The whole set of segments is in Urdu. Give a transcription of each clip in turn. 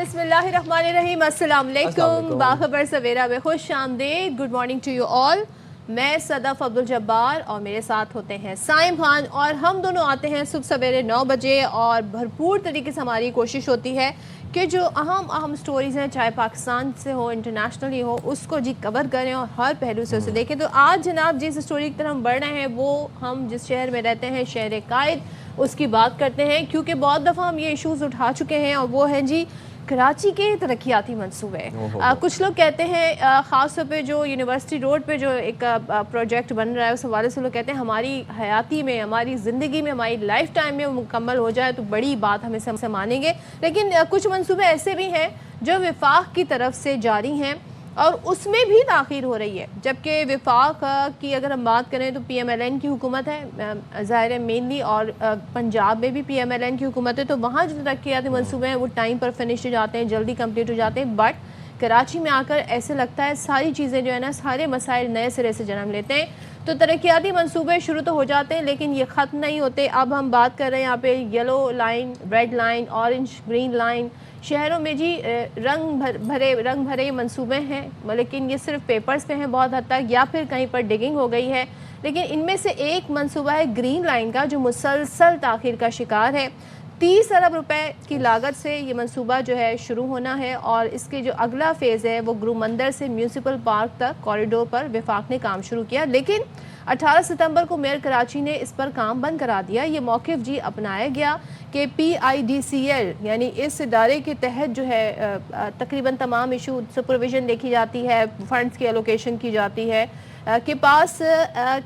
بسم اللہ الرحمن الرحیم. السلام علیکم. باخبر سویرا میں خوش آمدید. Good morning to you all. میں صدف عبدالجبار اور میرے ساتھ ہوتے ہیں سائم خان, اور ہم دونوں آتے ہیں صبح سویرے 9 بجے, اور بھرپور طریقے سے ہماری کوشش ہوتی ہے کہ جو اہم سٹوریز ہیں, چاہے پاکستان سے ہو انٹرنیشنلی ہو, اس کو کور کریں اور ہر پہلو سے اسے دیکھیں. تو آج جناب جس اسٹوری کی طرف ہم بڑھ رہے ہیں وہ ہم جس شہر میں رہتے ہیں, شہر قائد, اس کی بات کرتے ہیں, کیونکہ بہت دفعہ ہم یہ ایشوز اٹھا چکے ہیں, اور وہ ہیں کراچی کے ترقیاتی منصوبے. کچھ لوگ کہتے ہیں, خاص طور پہ جو یونیورسٹی روڈ پہ جو ایک پروجیکٹ بن رہا ہے اس حوالے سے لوگ کہتے ہیں ہماری حیاتی میں, ہماری زندگی میں, ہماری لائف ٹائم میں وہ مکمل ہو جائے تو بڑی بات ہم اسے مانیں گے. لیکن کچھ منصوبے ایسے بھی ہیں جو وفاق کی طرف سے جاری ہیں اور اس میں بھی تاخیر ہو رہی ہے, جبکہ وفاق کی اگر ہم بات کریں تو پی ایم ایل این کی حکومت ہے ظاہر ہے مینلی, اور پنجاب میں بھی پی ایم ایل این کی حکومت ہے, تو وہاں جو ترقیاتی منصوبے ہیں وہ ٹائم پر فنش ہو جاتے ہیں, جلدی کمپلیٹ ہو جاتے ہیں. بٹ کراچی میں آ کر ایسے لگتا ہے ساری چیزیں جو ہے نا, سارے مسائل نئے سرے سے جنم لیتے ہیں. تو ترقیاتی منصوبے شروع تو ہو جاتے ہیں لیکن یہ ختم نہیں ہوتے. اب ہم بات کر رہے ہیں یہاں پہ yellow line, red line, orange green line. شہروں میں رنگ بھرے منصوبے ہیں, لیکن یہ صرف پیپرز پہ ہیں بہت حد تک, یا پھر کہیں پر ڈگنگ ہو گئی ہے. لیکن ان میں سے ایک منصوبہ ہے گرین لائن کا, جو مسلسل تاخیر کا شکار ہے. 30 ارب روپے کی لاگت سے یہ منصوبہ جو ہے شروع ہونا ہے, اور اس کے جو اگلا فیز ہے وہ گرو مندر سے میونسپل پارک تک کوریڈور پر وفاق نے کام شروع کیا. لیکن 18 ستمبر کو میئر کراچی نے اس پر کام بند کرا دیا. یہ موقف اپنایا گیا کہ پی آئی ڈی سی ایل یعنی اس ادارے کے تحت جو ہے تقریباً تمام ایشو سپرویژن دیکھی جاتی ہے, فنڈز کی الوکیشن کی جاتی ہے, کے پاس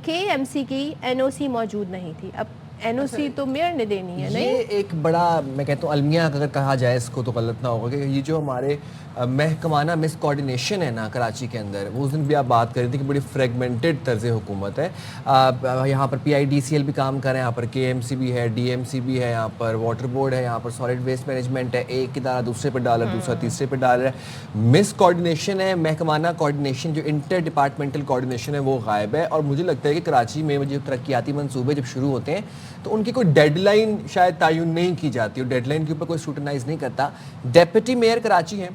کے ایم سی کی این او سی موجود نہیں تھی. اب این او سی تو میئر نے دینی ہے. یہ ایک بڑا, میں کہتا ہوں المیہ اگر کہا جائے اس کو تو غلط نہ ہوگا, کہ یہ جو ہمارے محکمانہ مس کوارڈینیشن ہے نا کراچی کے اندر, وہ اس دن بھی آپ بات کر رہے تھے کہ بڑی فریگمنٹڈ طرز حکومت ہے. یہاں پر پی آئی ڈی سی ایل بھی کام کر رہے ہیں, یہاں پر کے ایم سی بھی ہے, ڈی ایم سی بھی ہے, یہاں پر واٹر بورڈ ہے, یہاں پر سالڈ ویسٹ مینجمنٹ ہے, ایک ادارہ دوسرے پہ ڈال رہا ہے, دوسرا تیسرے پہ ڈال رہا ہے. مس کوارڈینیشن ہے, محکمانہ کوارڈینیشن, جو انٹر ڈپارٹمنٹل کوارڈینیشن ہے وہ غائب ہے. اور مجھے لگتا ہے کہ کراچی میں جو ترقیاتی منصوبے جب شروع ہوتے ہیں تو ان کی کوئی ڈیڈ لائن شاید تعین نہیں کی جاتی, اور ڈیڈ لائن کے اوپر کوئی اسکروٹنائز نہیں کرتا. ڈیپٹی میئر کراچی ہیں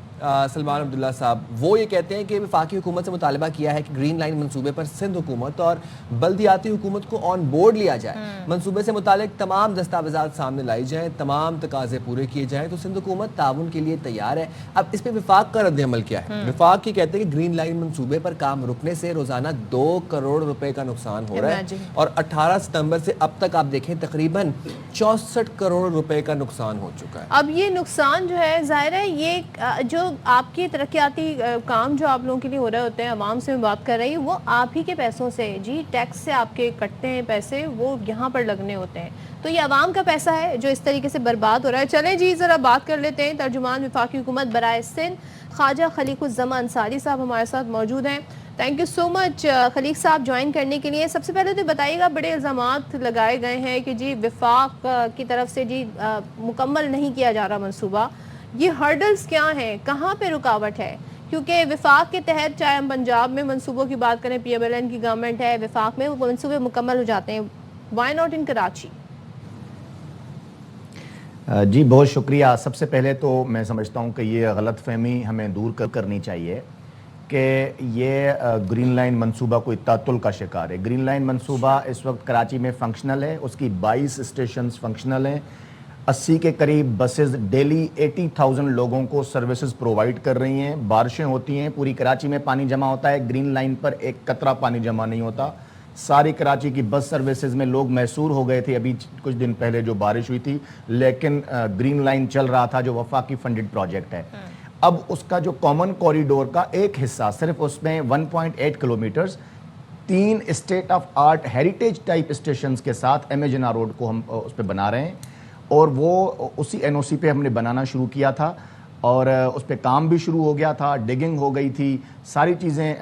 سلمان عبداللہ صاحب, وہ یہ کہتے ہیں کہ وفاقی حکومت سے مطالبہ کیا ہے کہ گرین لائن منصوبے پر سندھ حکومت اور بلدیاتی حکومت کو آن بورڈ لیا جائے, منصوبے سے متعلق تمام دستاویزات سامنے لائی جائیں, تمام تقاضے پورے کیے جائیں, تو سندھ حکومت تعاون کے لیے تیار ہے. اب اس پہ وفاق کا رد عمل کیا ہے؟ وفاق یہ کہتے ہیں کہ گرین لائن منصوبے پر کام رکنے سے روزانہ 2 کروڑ روپے کا نقصان ہو رہا ہے, اور 18 ستمبر سے اب تک آپ دیکھیں تقریباً 64 کروڑ روپے کا نقصان ہو چکا ہے. اب یہ نقصان جو ہے ظاہر ہے, یہ جو آپ کی ترقیاتی کام جو آپ لوگوں کے لیے ہو رہے ہوتے ہیں, عوام سے میں بات کر رہی ہوں, وہ آپ ہی کے پیسوں سے, ٹیکس سے آپ کے کٹتے ہیں پیسے, وہ یہاں پر لگنے ہوتے ہیں. تو یہ عوام کا پیسہ ہے جو اس طریقے سے برباد ہو رہا ہے. چلیں ذرا بات کر لیتے ہیں. ترجمان وفاقی حکومت برائے سندھ خواجہ خلیق الزمان انصاری صاحب ہمارے ساتھ موجود ہیں. تھینک یو سو مچ خلیق صاحب جوائن کرنے کے لیے. سب سے پہلے تو بتائیے گا, بڑے الزامات لگائے گئے ہیں کہ وفاق کی طرف سے مکمل نہیں کیا جا رہا منصوبہ. یہ ہرڈلز کیا ہیں, کہاں پہ رکاوٹ ہے؟ کیونکہ وفاق کے تحت چاہے ہم پنجاب میں منصوبوں کی بات کریں, پی ایم ایل این کی گورنمنٹ ہے, وفاق میں وہ منصوبے مکمل ہو جاتے ہیں. Why not in Karachi? جی بہت شکریہ. سب سے پہلے تو میں سمجھتا ہوں کہ یہ غلط فہمی ہمیں دور کرنی چاہیے کہ یہ گرین لائن منصوبہ کوئی تعطل کا شکار ہے. گرین لائن منصوبہ اس وقت کراچی میں فنکشنل ہے, اس کی 22 اسٹیشنز فنکشنل ہیں, 80 کے قریب بسز ڈیلی 80,000 لوگوں کو سروسز پرووائڈ کر رہی ہیں. بارشیں ہوتی ہیں, پوری کراچی میں پانی جمع ہوتا ہے, گرین لائن پر ایک قطرہ پانی جمع نہیں ہوتا. ساری کراچی کی بس سروسز میں لوگ محصور ہو گئے تھے ابھی کچھ دن پہلے جو بارش ہوئی تھی, لیکن گرین لائن چل رہا تھا جو وفاقی فنڈڈ پروجیکٹ ہے. اب اس کا جو کامن کوریڈور کا ایک حصہ, صرف اس میں 1.8 kilometres 3 state of art heritage type stations کے ساتھ ایم اے جناح روڈ کو ہم اس پہ بنا رہے ہیں, اور وہ اسی این او سی پہ ہم نے بنانا شروع کیا تھا, اور اس پہ کام بھی شروع ہو گیا تھا, ڈگنگ ہو گئی تھی, ساری چیزیں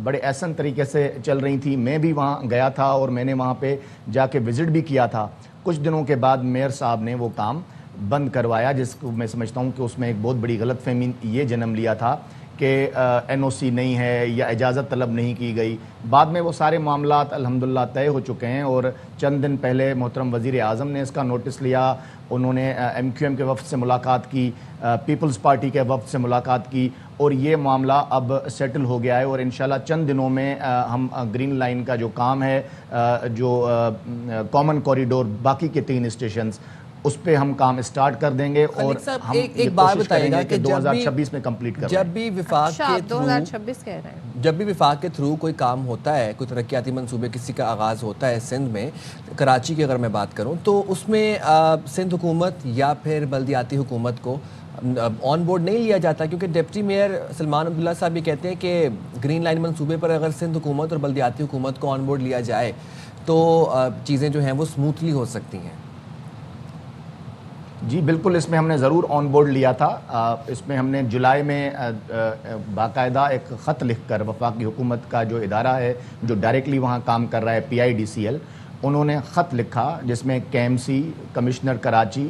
بڑے احسن طریقے سے چل رہی تھیں. میں بھی وہاں گیا تھا اور میں نے وہاں پہ جا کے وزٹ بھی کیا تھا. کچھ دنوں کے بعد میئر صاحب نے وہ کام بند کروایا, جس کو میں سمجھتا ہوں کہ اس میں ایک بہت بڑی غلط فہمی یہ جنم لیا تھا کہ NOC نہیں ہے یا اجازت طلب نہیں کی گئی. بعد میں وہ سارے معاملات الحمدللہ طے ہو چکے ہیں اور چند دن پہلے محترم وزیر اعظم نے اس کا نوٹس لیا. انہوں نے MQM کے وفد سے ملاقات کی, پیپلز پارٹی کے وفد سے ملاقات کی اور یہ معاملہ اب سیٹل ہو گیا ہے اور انشاءاللہ چند دنوں میں ہم گرین لائن کا جو کام ہے, جو کامن کوریڈور باقی کے 3 اسٹیشنز, اس پہ ہم کام اسٹارٹ کر دیں گے اور ہم ایک بات بتائیے گا کہ 2026 میں کمپلیٹ کر جب بھی وفاق کے 2026 کہہ رہے ہیں, جب بھی وفاق کے تھرو کوئی کام ہوتا ہے, کوئی ترقیاتی منصوبے کسی کا آغاز ہوتا ہے سندھ میں, کراچی کی اگر میں بات کروں تو اس میں سندھ حکومت یا پھر بلدیاتی حکومت کو آن بورڈ نہیں لیا جاتا, کیونکہ ڈپٹی میئر سلمان عبداللہ صاحب یہ کہتے ہیں کہ گرین لائن منصوبے پر اگر سندھ حکومت اور بلدیاتی حکومت کو آن بورڈ لیا جائے تو چیزیں جو ہیں وہ سموتھلی ہو سکتی ہیں. جی بالکل, اس میں ہم نے ضرور آن بورڈ لیا تھا. اس میں ہم نے جولائی میں باقاعدہ ایک خط لکھ کر وفاقی حکومت کا جو ادارہ ہے جو ڈائریکٹلی وہاں کام کر رہا ہے PIDCL, انہوں نے خط لکھا جس میں KMC, کمشنر کراچی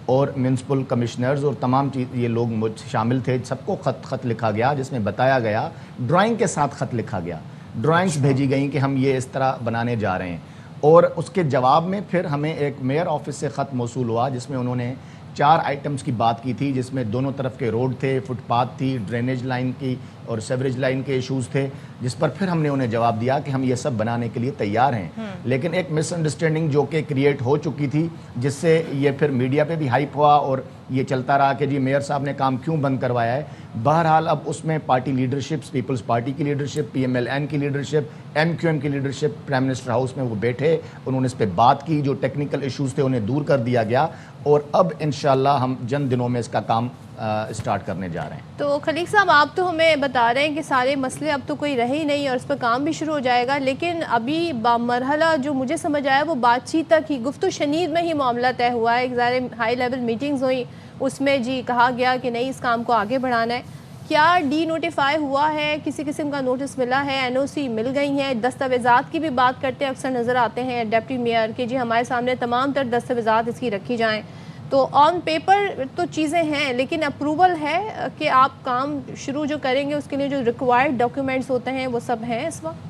اور میونسپل کمشنرز اور تمام یہ لوگ شامل تھے, سب کو خط لکھا گیا جس میں بتایا گیا, ڈرائنگ کے ساتھ خط لکھا گیا, ڈرائنگز بھیجی گئیں کہ ہم یہ اس طرح بنانے جا رہے ہیں. اور اس کے جواب میں پھر ہمیں ایک میئر آفس سے خط موصول ہوا جس میں انہوں نے 4 آئٹمز کی بات کی تھی, جس میں دونوں طرف کے روڈ تھے, فٹ پاتھ تھی, ڈرینیج لائن کی اور سیوریج لائن کے ایشوز تھے, جس پر پھر ہم نے انہیں جواب دیا کہ ہم یہ سب بنانے کے لیے تیار ہیں. لیکن ایک مس انڈرسٹینڈنگ جو کہ کریٹ ہو چکی تھی, جس سے یہ پھر میڈیا پہ بھی ہائپ ہوا اور یہ چلتا رہا کہ جی میئر صاحب نے کام کیوں بند کروایا ہے. بہرحال اب اس میں پارٹی لیڈرشپس, پیپلز پارٹی کی لیڈرشپ, PMLN کی لیڈرشپ, MQM کی لیڈرشپ پرائم منسٹر ہاؤس میں وہ بیٹھے, انہوں نے اس پہ بات کی, جو ٹیکنیکل ایشوز تھے انہیں دور کر دیا گیا اور اب انشاءاللہ ہم چند دنوں میں اس کا کام اسٹارٹ کرنے جا رہے ہیں. تو خلیق صاحب آپ تو ہمیں بتا رہے ہیں کہ سارے مسئلے اب تو کوئی رہے ہی نہیں اور اس پہ کام بھی شروع ہو جائے گا, لیکن ابھی مرحلہ جو مجھے سمجھ آیا وہ بات چیت تک ہی, گفت و شنید میں ہی معاملہ طے ہوا ہے. ظاہر ہائی لیول میٹنگز ہوئی, اس میں جی کہا گیا کہ نہیں اس کام کو آگے بڑھانا ہے. کیا ڈی نوٹیفائی ہوا ہے, کسی قسم کا نوٹس ملا ہے, NOC مل گئی ہیں؟ دستاویزات کی بھی بات کرتے اکثر نظر آتے ہیں ڈپٹی میئر کہ جی ہمارے سامنے تمام تر دستاویزات اس کی رکھی جائیں. تو آن پیپر تو چیزیں ہیں لیکن اپروول ہے کہ آپ کام شروع جو کریں گے اس کے لیے جو ریکوائرڈ ڈاکیومنٹس ہوتے ہیں وہ سب ہیں اس وقت؟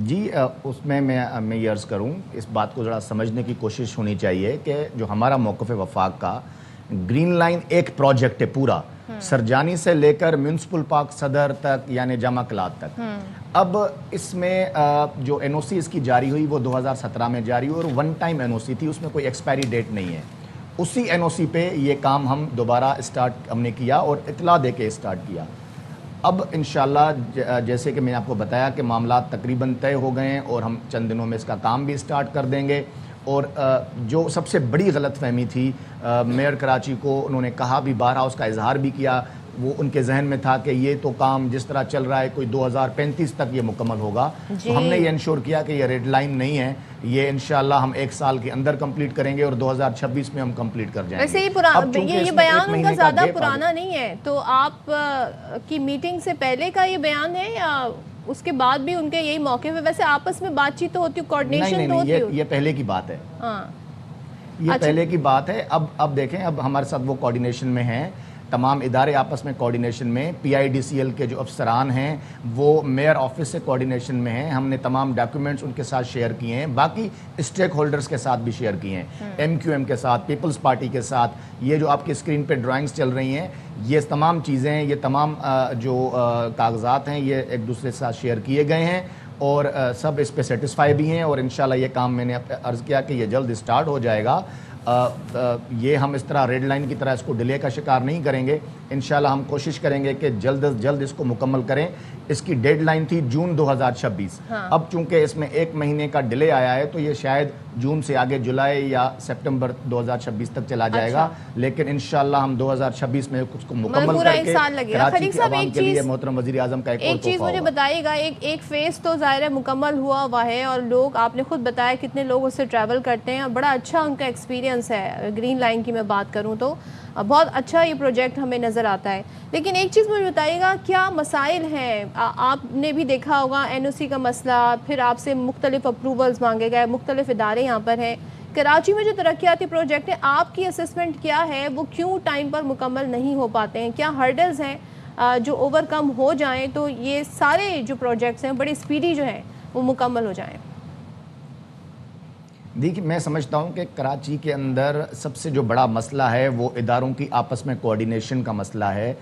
جی اس میں یہ عرض کروں, اس بات کو ذرا سمجھنے کی کوشش ہونی چاہیے کہ جو ہمارا موقف وفاق کا, گرین لائن ایک پروجیکٹ ہے پورا, سرجانی سے لے کر میونسپل پارک صدر تک یعنی جامع کلات تک. اب اس میں جو NOC اس کی جاری ہوئی وہ 2017 میں جاری ہوئی اور ون ٹائم NOC تھی, اس میں کوئی ایکسپائری ڈیٹ نہیں ہے. اسی NOC پہ یہ کام ہم دوبارہ اسٹارٹ ہم نے کیا اور اطلاع دے کے اسٹارٹ کیا. اب انشاءاللہ جیسے کہ میں نے آپ کو بتایا کہ معاملات تقریباً طے ہو گئے ہیں اور ہم چند دنوں میں اس کا کام بھی اسٹارٹ کر دیں گے. اور جو سب سے بڑی غلط فہمی تھی, میئر کراچی کو انہوں نے کہا بھی, بارہا اس کا اظہار بھی کیا, وہ ان کے ذہن میں تھا کہ یہ تو کام جس طرح چل رہا ہے کوئی 2035 تک یہ مکمل ہوگا. تو ہم نے یہ انشور کیا کہ یہ ریڈ لائن نہیں ہے, یہ انشاءاللہ ہم 1 سال کے اندر کمپلیٹ کریں گے اور 2026 میں ہم کمپلیٹ کر جائیں گے. ویسے یہ بیان ان کا زیادہ پرانا نہیں ہے, تو آپ کی میٹنگ سے پہلے کا یہ بیان ہے یا اس کے بعد بھی ان کے یہی موقع ہے؟ ویسے آپس میں بات چیت تو ہوتی ہے, کوارڈینیشن تو ہوتی ہے. یہ پہلے کی بات ہے, یہ اچھا. پہلے کی بات ہے. اب دیکھیں, اب ہمارے ساتھ وہ کوارڈینیشن میں ہیں, تمام ادارے آپس میں کوارڈینیشن میں, PIDCL کے جو افسران ہیں وہ میئر آفس سے کوارڈینیشن میں ہیں. ہم نے تمام ڈاکیومنٹس ان کے ساتھ شیئر کیے ہیں, باقی اسٹیک ہولڈرز کے ساتھ بھی شیئر کیے ہیں, MQM کے ساتھ, پیپلز پارٹی کے ساتھ. یہ جو آپ کی اسکرین پہ ڈرائنگز چل رہی ہیں, یہ تمام چیزیں, یہ تمام جو کاغذات ہیں یہ ایک دوسرے کے ساتھ شیئر کیے گئے ہیں اور سب اس پہ سیٹسفائی بھی ہیں. اور انشاءاللہ یہ کام میں نے عرض کیا کہ یہ جلد اسٹارٹ ہو جائے گا. یہ ہم اس طرح ریڈ لائن کی طرح اس کو ڈیلے کا شکار نہیں کریں گے. انشاءاللہ ہم کوشش کریں گے کہ جلد از جلد اس کو مکمل کریں. اس کی ڈیڈ لائن تھی جون 2026. اب چونکہ اس میں 1 مہینے کا ڈیلے آیا ہے تو یہ شاید جون سے آگے جولائی یا سپٹمبر 2026 تک چلا جائے گا. لیکن انشاءاللہ ہم 2026 میں اس کو مکمل کر کے کراچی کے عوام کے لیے محترم وزیر اعظم کا ایک چیز مجھے بتائیے گا, ایک فیز تو ظاہر ہے مکمل ہوا ہے اور لوگ, آپ نے خود بتایا کتنے لوگ اس سے ٹریول کرتے ہیں, بڑا اچھا ان کا ایکسپیرینس ہے. گرین لائن کی میں بات کروں تو بہت اچھا یہ پروجیکٹ ہمیں نظر آتا ہے. لیکن ایک چیز مجھے بتائیے گا, کیا مسائل ہیں؟ آپ نے بھی دیکھا ہوگا NOC کا مسئلہ, پھر آپ سے مختلف اپروولز مانگے گئے, مختلف ادارے یہاں پر ہیں. کراچی میں جو ترقیاتی پروجیکٹ ہیں, آپ کی اسسمنٹ کیا ہے, وہ کیوں ٹائم پر مکمل نہیں ہو پاتے ہیں؟ کیا ہرڈلز ہیں جو اوور کم ہو جائیں تو یہ سارے جو پروجیکٹس ہیں بڑے اسپیڈی جو ہیں وہ مکمل ہو جائیں؟ دیکھیے میں سمجھتا ہوں کہ کراچی کے اندر سب سے جو بڑا مسئلہ ہے وہ اداروں کی آپس میں کوآرڈینیشن کا مسئلہ ہے،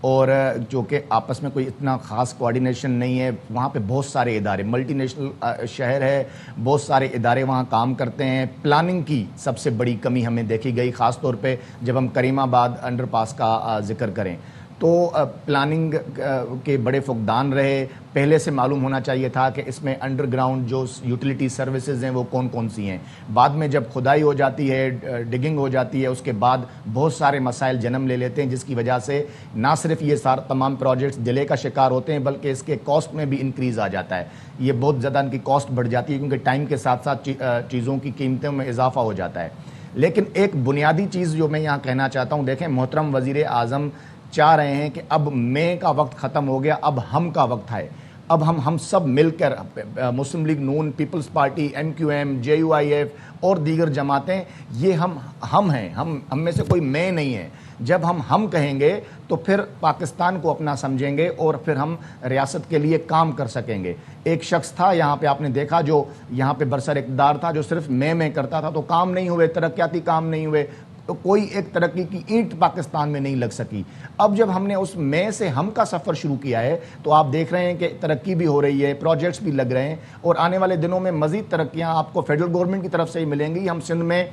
اور جو کہ آپس میں کوئی اتنا خاص کوآرڈینیشن نہیں ہے. وہاں پہ بہت سارے ادارے، ملٹی نیشنل شہر ہے، بہت سارے ادارے وہاں کام کرتے ہیں. پلاننگ کی سب سے بڑی کمی ہمیں دیکھی گئی، خاص طور پہ جب ہم کریم آباد انڈر پاس کا ذکر کریں تو پلاننگ کے بڑے فقدان رہے. پہلے سے معلوم ہونا چاہیے تھا کہ اس میں انڈر گراؤنڈ جو یوٹیلیٹی سروسز ہیں وہ کون کون سی ہیں. بعد میں جب کھدائی ہو جاتی ہے، ڈگنگ ہو جاتی ہے، اس کے بعد بہت سارے مسائل جنم لے لیتے ہیں، جس کی وجہ سے نہ صرف یہ تمام پروجیکٹس ڈیلے کا شکار ہوتے ہیں بلکہ اس کے کاسٹ میں بھی انکریز آ جاتا ہے. یہ بہت زیادہ ان کی کاسٹ بڑھ جاتی ہے کیونکہ ٹائم کے ساتھ ساتھ چیزوں کی قیمتوں میں اضافہ ہو جاتا ہے. لیکن ایک بنیادی چیز جو میں یہاں کہنا چاہتا ہوں، دیکھیں محترم وزیر اعظم چاہ رہے ہیں کہ اب میں کا وقت ختم ہو گیا، اب ہم کا وقت ہے. اب ہم سب مل کر مسلم لیگ نون، پیپلز پارٹی، MQM، JUIF اور دیگر جماعتیں، یہ ہم ہیں، ہم میں سے کوئی میں نہیں ہے. جب ہم کہیں گے تو پھر پاکستان کو اپنا سمجھیں گے اور پھر ہم ریاست کے لیے کام کر سکیں گے. ایک شخص تھا یہاں پہ، آپ نے دیکھا، جو یہاں پہ برسر اقتدار تھا، جو صرف میں کرتا تھا تو کام نہیں ہوئے، ترقیاتی کام نہیں ہوئے، تو کوئی ایک ترقی کی اینٹ پاکستان میں نہیں لگ سکی. اب جب ہم نے اس میں سے ہم کا سفر شروع کیا ہے تو آپ دیکھ رہے ہیں کہ ترقی بھی ہو رہی ہے، پروجیکٹس بھی لگ رہے ہیں، اور آنے والے دنوں میں مزید ترقیاں آپ کو فیڈرل گورنمنٹ کی طرف سے ہی ملیں گی. ہم سندھ میں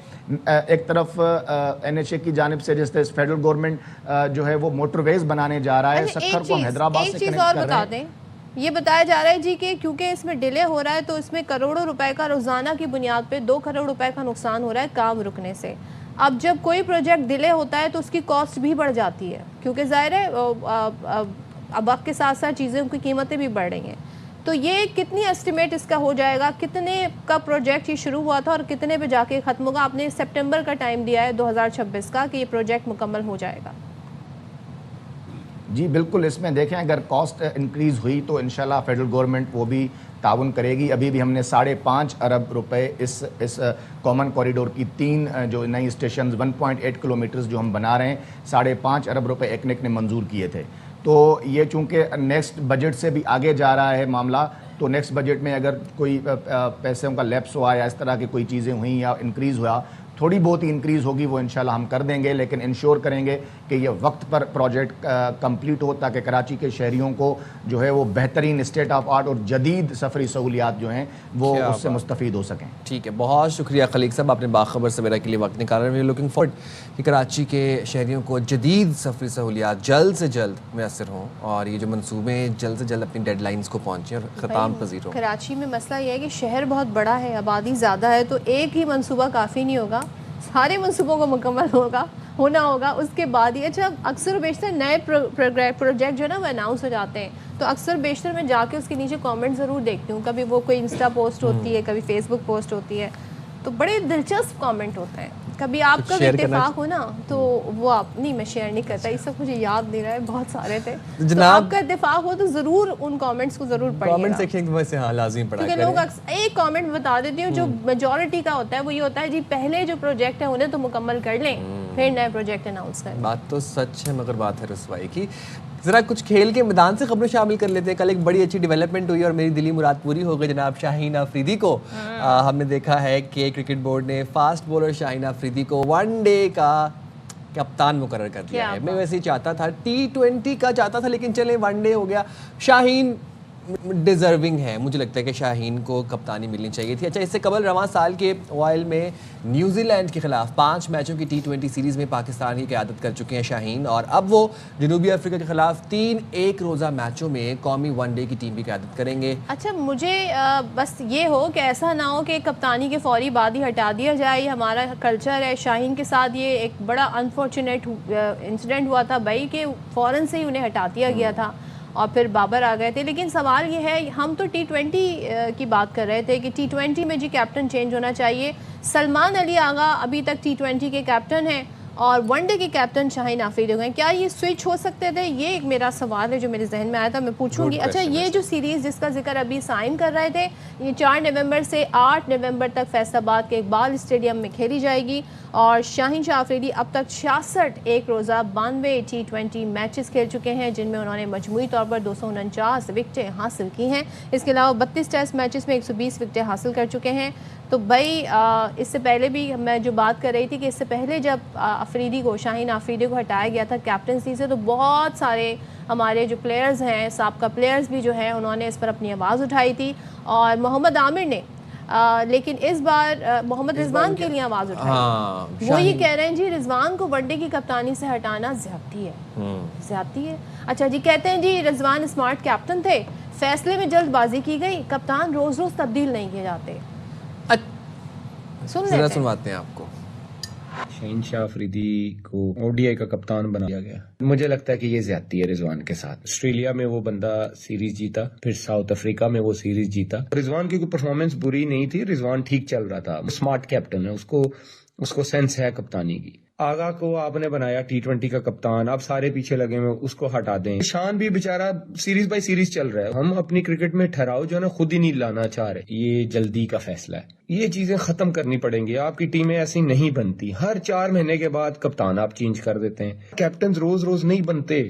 ایک طرف NHA کی جانب سے جس طرح فیڈرل گورنمنٹ جو ہے وہ موٹر ویز بنانے جا رہا ہے، سکھر کو ہم حیدرآباد سے کنیکٹ کر رہے ہیں. یہ بتایا جا رہا ہے جی کہ کیونکہ اس میں ڈیلے ہو رہا ہے تو اس میں کروڑوں روپے کا روزانہ کی بنیاد پہ 2 کروڑ روپے کا نقصان ہو رہا ہے کام رکنے سے. اب جب کوئی پروجیکٹ ڈیلے ہوتا ہے تو اس کی کاسٹ بھی بڑھ جاتی ہے، کیونکہ ظاہر ہے اب وقت کے ساتھ ساتھ چیزوں کی قیمتیں بھی بڑھ رہی ہیں. تو یہ کتنی اسٹیمیٹ اس کا ہو جائے گا، کتنے کا پروجیکٹ یہ شروع ہوا تھا اور کتنے پہ جا کے ختم ہوگا؟ آپ نے سپٹمبر کا ٹائم دیا ہے 2026 کا کہ یہ پروجیکٹ مکمل ہو جائے گا. جی بالکل، اس میں دیکھیں اگر کاسٹ انکریز ہوئی تو انشاءاللہ فیڈرل گورنمنٹ وہ بھی تعاون کرے گی. ابھی بھی ہم نے 5.5 ارب روپے اس کامن کوریڈور کی 3 جو نئی اسٹیشنز 1.8 کلومیٹرز جو ہم بنا رہے ہیں، 5.5 ارب روپے ایکنک نے منظور کیے تھے. تو یہ چونکہ نیکسٹ بجٹ سے بھی آگے جا رہا ہے معاملہ، تو نیکسٹ بجٹ میں اگر کوئی پیسوں کا لیپس ہوا یا اس طرح کی کوئی چیزیں ہوئیں یا انکریز ہوا، تھوڑی بہت ہی انکریز ہوگی، وہ انشاءاللہ ہم کر دیں گے. لیکن انشور کریں گے کہ یہ وقت پر پروجیکٹ کمپلیٹ ہو تاکہ کراچی کے شہریوں کو جو ہے وہ بہترین اسٹیٹ آف آرٹ اور جدید سفری سہولیات جو ہیں وہ اس سے مستفید ہو سکیں. ٹھیک ہے، بہت شکریہ خلیق صاحب، آپ نے باخبر سویرا کے لیے وقت نکالا. وی لوکنگ فارورڈ کہ کراچی کے شہریوں کو جدید سفری سہولیات جلد سے جلد میسر ہوں اور یہ جو منصوبے جلد سے جلد اپنی ڈیڈ لائنز کو پہنچیں اور ختام پذیر ہوں. کراچی میں مسئلہ یہ ہے کہ شہر بہت بڑا ہے، آبادی زیادہ ہے، تو ایک ہی منصوبہ کافی نہیں ہوگا، سارے منصوبوں کو مکمل ہونا ہوگا اس کے بعد ہی. اچھا، اکثر و بیشتر نئے پروجیکٹ جو ہے نا وہ اناؤنس ہو جاتے ہیں تو اکثر بیشتر میں جا کے اس کے نیچے کامنٹ ضرور دیکھتی ہوں. کبھی وہ کوئی انسٹا پوسٹ ہوتی ہے، کبھی فیس بک پوسٹ ہوتی ہے، تو بڑے دلچسپ کامنٹ ہوتے ہیں. کبھی آپ کا بھی اتفاق ہو نا تو وہ آپ نہیں، میں شیئر نہیں کرتا، یہ سب مجھے یاد نہیں رہا ہے، بہت سارے تھے. تو آپ کا اتفاق ہو تو ضرور ان کامنٹس کو ضرور پڑھیے. کامنٹ سیکشن میں سے ہاں لازمی پڑھا کریں. کیونکہ لوگ ایک کامنٹ بتا دیتی ہوں جو میجورٹی کا ہوتا ہے، وہ یہ ہوتا ہے جی پہلے جو پروجیکٹ ہے انہیں تو مکمل کر لیں پھر نئے پروجیکٹ اناؤنس کریں. بات تو سچ ہے مگر بات ہے رسوائی کی. ذرا کچھ کھیل کے میدان سے خبریں شامل کر لیتے ہیں. کل ایک بڑی اچھی ڈیولپمنٹ ہوئی اور میری دلی مراد پوری ہو گئی. جناب شاہین آفریدی کو ہم نے دیکھا ہے کہ کرکٹ بورڈ نے فاسٹ بولر شاہین آفریدی کو 1 ڈے کا کپتان مقرر کر دیا ہے. میں ویسے ہی چاہتا تھا T20 کا چاہتا تھا، لیکن چلیں 1 ڈے ہو گیا. شاہین ڈیزرونگ ہے، مجھے لگتا ہے کہ شاہین کو کپتانی ملنی چاہیے تھی. اچھا، اس سے قبل رواں سال کے اوائل میں نیوزی لینڈ کے خلاف 5 میچوں کی T20 سیریز میں پاکستان کی قیادت کر چکے ہیں شاہین، اور اب وہ جنوبی افریقہ کے خلاف 3 ایک روزہ میچوں میں قومی 1 ڈے کی ٹیم کی قیادت کریں گے. اچھا، مجھے بس یہ ہو کہ ایسا نہ ہو کہ کپتانی کے فوری بعد ہی ہٹا دیا جائے. یہ ہمارا کلچر ہے. شاہین کے ساتھ یہ ایک بڑا انفارچونیٹ انسیڈنٹ ہوا تھا بھائی کہ فوراً سے ہی انہیں ہٹا دیا گیا تھا اور پھر بابر آ گئے تھے. لیکن سوال یہ ہے، ہم تو T20 کی بات کر رہے تھے کہ T20 میں جی کیپٹن چینج ہونا چاہیے. سلمان علی آغا ابھی تک T20 کے کیپٹن ہیں اور ون ڈے کے کیپٹن شاہین آفریدی ہوئے. کیا یہ سوئچ ہو سکتے تھے؟ یہ ایک میرا سوال ہے جو میرے ذہن میں آیا تھا, میں پوچھوں گی. اچھا, یہ جو سیریز جس کا ذکر ابھی سائن کر رہے تھے, یہ 4 نومبر سے 8 نومبر تک فیصل آباد کے اقبال اسٹیڈیم میں کھیلی جائے گی, اور شاہین شاہ آفریدی اب تک 66 ایک روزہ 92 T20 میچز کھیل چکے ہیں, جن میں انہوں نے مجموعی طور پر 249 وکٹیں حاصل کی ہیں. اس کے علاوہ 32 ٹیسٹ میچز میں 120 وکٹیں حاصل کر چکے ہیں. تو بھائی اس سے پہلے بھی میں جو بات کر رہی تھی کہ اس سے پہلے جب شاہین آفریدی کو ہٹایا گیا تھا کیپٹنسی سے, تو بہت سارے ہمارے جو پلیئرز ہیں, سابقہ پلیئرز بھی جو ہیں, انہوں نے اس پر اپنی آواز اٹھائی تھی, اور محمد عامر نے لیکن اس بار محمد رضوان کے لیے آواز اٹھائی. وہ یہ کہہ رہے ہیں جی رضوان کو ون ڈے کی کپتانی سے ہٹانا زیادتی ہے. اچھا جی, کہتے ہیں جی رضوان اسمارٹ کیپٹن تھے, فیصلے میں جلد بازی کی گئی, کپتان روز روز تبدیل نہیں کیے جاتے. سنواتے ہیں آپ کو. شاہین شاہ آفریدی کو او ڈی آئی کا کپتان بنا دیا گیا. مجھے لگتا ہے کہ یہ زیادتی ہے رضوان کے ساتھ. آسٹریلیا میں وہ بندہ سیریز جیتا, پھر ساؤتھ افریقہ میں وہ سیریز جیتا. رضوان کی کوئی پرفارمنس بری نہیں تھی, رضوان ٹھیک چل رہا تھا, اسمارٹ کیپٹن ہے, اس کو سینس ہے کپتانی کی. آغا کو آپ نے بنایا T20 کا کپتان, آپ سارے پیچھے لگے ہوئے, اس کو ہٹا دیں. شان بھی بیچارہ سیریز بائی سیریز چل رہا ہے. ہم اپنی کرکٹ میں ٹھہراؤ جو ہے نا خود ہی نہیں لانا چاہ رہے. یہ جلدی کا فیصلہ ہے, یہ چیزیں ختم کرنی پڑیں گی. آپ کی ٹیمیں ایسی نہیں بنتی, ہر 4 مہینے کے بعد کپتان آپ چینج کر دیتے ہیں, کیپٹنز روز روز نہیں بنتے.